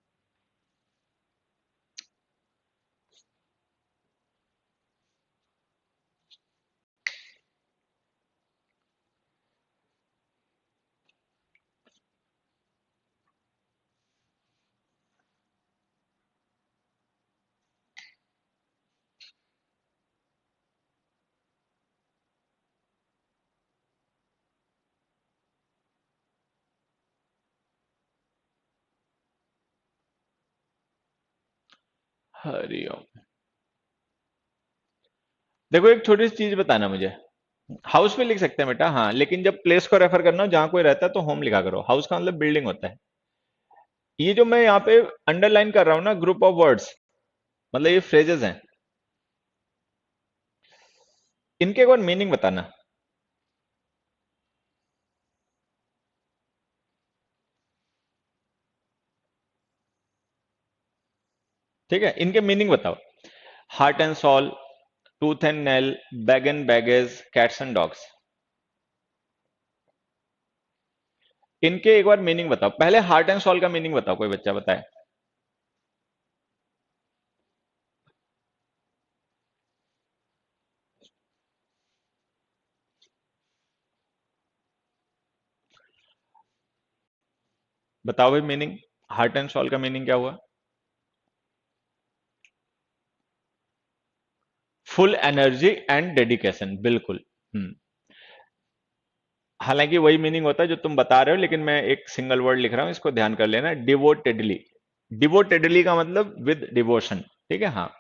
हरिओम। देखो एक छोटी सी चीज बताना मुझे, हाउस में लिख सकते हैं बेटा, हाँ, लेकिन जब प्लेस को रेफर करना हो जहां कोई रहता है तो होम लिखा करो। हाउस का मतलब बिल्डिंग होता है। ये जो मैं यहाँ पे अंडरलाइन कर रहा हूँ ना, ग्रुप ऑफ वर्ड्स, मतलब ये फ्रेजेस हैं, इनके एक बार मीनिंग बताना। ठीक है, इनके मीनिंग बताओ। Heart and soul, tooth and nail, bag and baggage, cats and dogs, इनके एक बार मीनिंग बताओ। पहले हार्ट एंड सॉल का मीनिंग बताओ, कोई बच्चा बताए। बताओ भाई मीनिंग, हार्ट एंड सॉल का मीनिंग क्या हुआ? फुल एनर्जी एंड डेडिकेशन, बिल्कुल। हम्म, हालांकि वही मीनिंग होता है जो तुम बता रहे हो, लेकिन मैं एक सिंगल वर्ड लिख रहा हूं, इसको ध्यान कर लेना, डिवोटेडली। डिवोटेडली का मतलब विद डिवोशन। ठीक है, हाँ,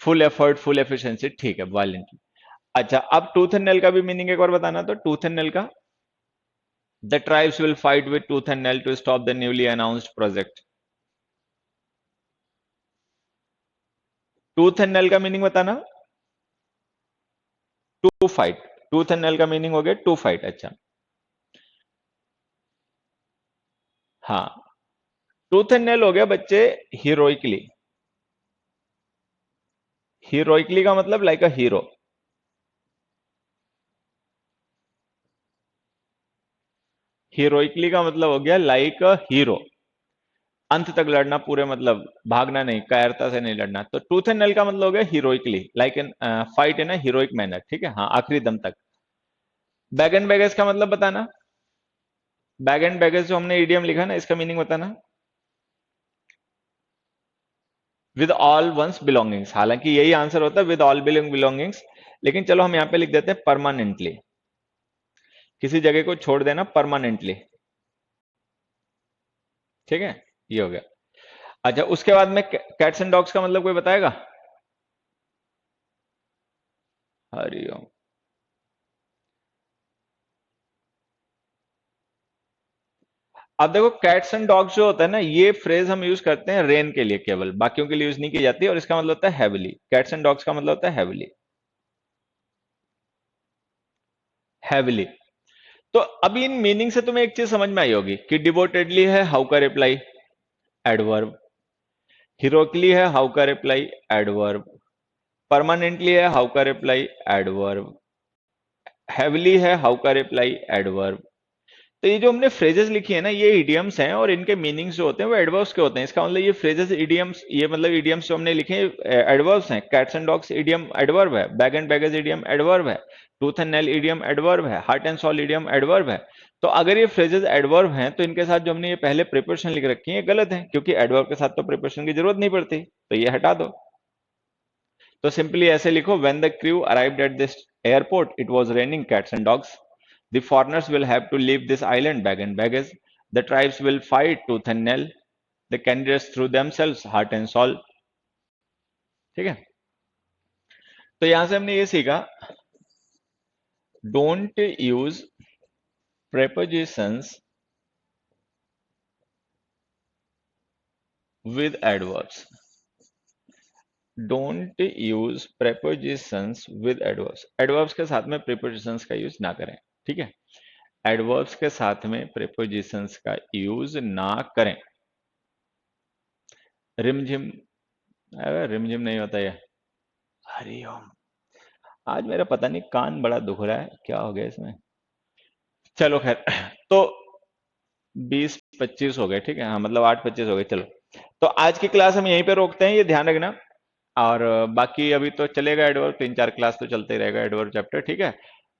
फुल एफर्ट, फुल एफिशिएंसी, ठीक है, वायलेंटली। अच्छा, अब टूथ एंड नेल का भी मीनिंग एक बार बताना। तो टूथ एंड नेल का, the tribes will fight with tooth and nail to stop the newly announced project. Tooth and nail का मीनिंग बताना। To fight. Tooth and nail का मीनिंग हो गया टू फाइट। अच्छा, हाँ, टूथ एंड नेल हो गया बच्चे हीरोइकली। हीरोइकली का मतलब लाइक अ हीरो। हीरोइकली का मतलब हो गया लाइक अ हीरो, अंत तक लड़ना, पूरे मतलब भागना नहीं, कायरता से नहीं लड़ना। तो टूथ एंड नेल का मतलब हो गया heroically, like an fight in a heroic manner. ठीक है, हाँ, आखिरी दम तक। बैग एंड बैगेज का मतलब बताना। बैग एंड बैगेज जो हमने ईडीएम लिखा ना, इसका मीनिंग बताना। विद ऑल वंस बिलोंगिंग्स, हालांकि यही आंसर होता है, विद ऑल बिलोंगिंग्स, लेकिन चलो हम यहां पे लिख देते हैं परमानेंटली। किसी जगह को छोड़ देना परमानेंटली। ठीक है, ये हो गया। अच्छा, उसके बाद में कैट्स एंड डॉग्स का मतलब कोई बताएगा? हरिओम। अब देखो, कैट्स एंड डॉग्स जो होता है ना, ये फ्रेज हम यूज करते हैं रेन के लिए केवल, बाकियों के लिए यूज नहीं की जाती, और इसका मतलब होता है हैविली। कैट्स एंड डॉग्स का मतलब होता है हैविली। हैविली। तो अभी इन मीनिंग से तुम्हें एक चीज समझ में आई होगी कि डिवोटेडली है हाउ का रिप्लाई, एडवर्ब। हीरोइकली है हाउ का रिप्लाई, एडवर्ब। परमानेंटली है हाउ का रिप्लाई, एडवर्ब। हैविली है हाउ का रिप्लाई, एडवर्ब। तो ये जो हमने फ्रेजेस लिखी है ना, ये इडियम्स हैं, और इनके मीनिंग्स जो होते हैं वो एडवर्ब्स के होते हैं। इसका मतलब ये फ्रेजेस इडियम्स, ये मतलब इडियम्स जो हमने लिखे हैं एडवर्ब्स हैं। Cats and dogs idiom adverb है, bag and baggage idiom adverb है, tooth and nail idiom adverb है, heart and soul idiom adverb है। तो अगर ये फ्रेजेस एडवर्ब हैं, तो इनके साथ जो हमने ये पहले प्रिपोजिशन लिख रखी है, ये गलत है, क्योंकि एडवर्ब के साथ तो प्रिपोजिशन की जरूरत नहीं पड़ती, तो ये हटा दो। तो सिंपली ऐसे लिखो, when the crew arrived at this airport it was raining cats and dogs. The foreigners will have to leave this island bag and baggage. The tribes will fight tooth and nail. The candidates threw themselves heart and soul. ठीक है, तो यहां से हमने ये सीखा, don't use prepositions with adverbs। Don't use prepositions with adverbs। Adverbs के साथ में prepositions का यूज ना करें। ठीक है, एडवर्ब्स के साथ में prepositions का यूज ना करें। रिमझिम, अरे रिमझिम नहीं होता ये। हरिओम। आज मेरा पता नहीं कान बड़ा दुख रहा है, क्या हो गया इसमें। चलो खैर, तो 20-25 हो गए। ठीक है, हाँ, मतलब 8-25 हो गए। चलो, तो आज की क्लास हम यहीं पे रोकते हैं, ये ध्यान रखना। और बाकी अभी तो चलेगा एडवर्ब, 3-4 क्लास तो चलते ही रहेगा एडवर्ब चैप्टर। ठीक है,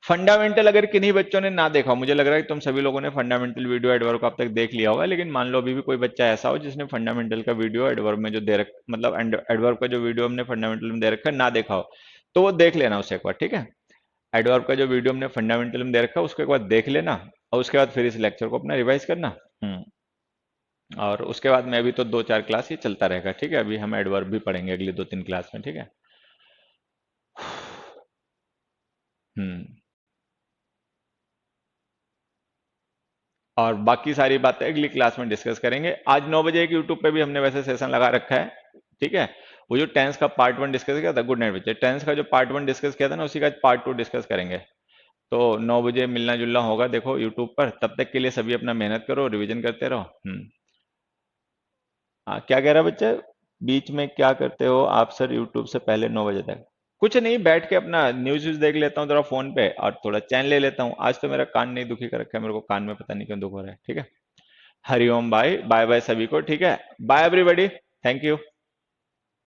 फंडामेंटल अगर किन्हीं बच्चों ने ना देखा, मुझे लग रहा है कि तुम सभी लोगों ने फंडामेंटल वीडियो एडवर्ब का अब तक देख लिया होगा, लेकिन मान लो अभी भी कोई बच्चा ऐसा हो जिसने फंडामेंटल का वीडियो एडवर्ब में जो दे रख, मतलब एडवर्ब का जो वीडियो हमने फंडामेंटल में दे रखा है ना देखा हो, तो वो देख लेना उसे एक बार। ठीक है, एडवर्ब का जो वीडियो हमने फंडामेंटल में दे रखा है उसको एक बार देख लेना, और उसके बाद फिर इस लेक्चर को अपना रिवाइज करना। और उसके बाद में अभी तो 2-4 क्लास ही चलता रहेगा। ठीक है, अभी हम एडवर्ब भी पढ़ेंगे अगली 2-3 क्लास में। ठीक है। हम्म और बाकी सारी बातें अगली क्लास में डिस्कस करेंगे। आज 9 बजे एक यूट्यूब पे भी हमने वैसे सेशन लगा रखा है। ठीक है, वो जो टेंस का पार्ट 1 डिस्कस किया था, गुड नाइट बच्चे, टेंस का जो पार्ट 1 डिस्कस किया था ना, उसी का पार्ट 2 डिस्कस करेंगे। तो 9 बजे मिलना जुलना होगा देखो यूट्यूब पर। तब तक के लिए सभी अपना मेहनत करो, रिवीजन करते रहो। हाँ, क्या कह रहा बच्चा? बीच में क्या करते हो आप सर यूट्यूब से पहले 9 बजे तक? कुछ नहीं, बैठ के अपना न्यूज व्यूज देख लेता हूँ थोड़ा फोन पे, और थोड़ा चैन ले लेता हूँ। आज तो मेरा कान नहीं दुखी कर रखा है, मेरे को कान में पता नहीं क्यों दुख हो रहा है। ठीक है, हरिओम, बाय बाय बाय सभी को। ठीक है, बाय एवरीबॉडी, थैंक यू।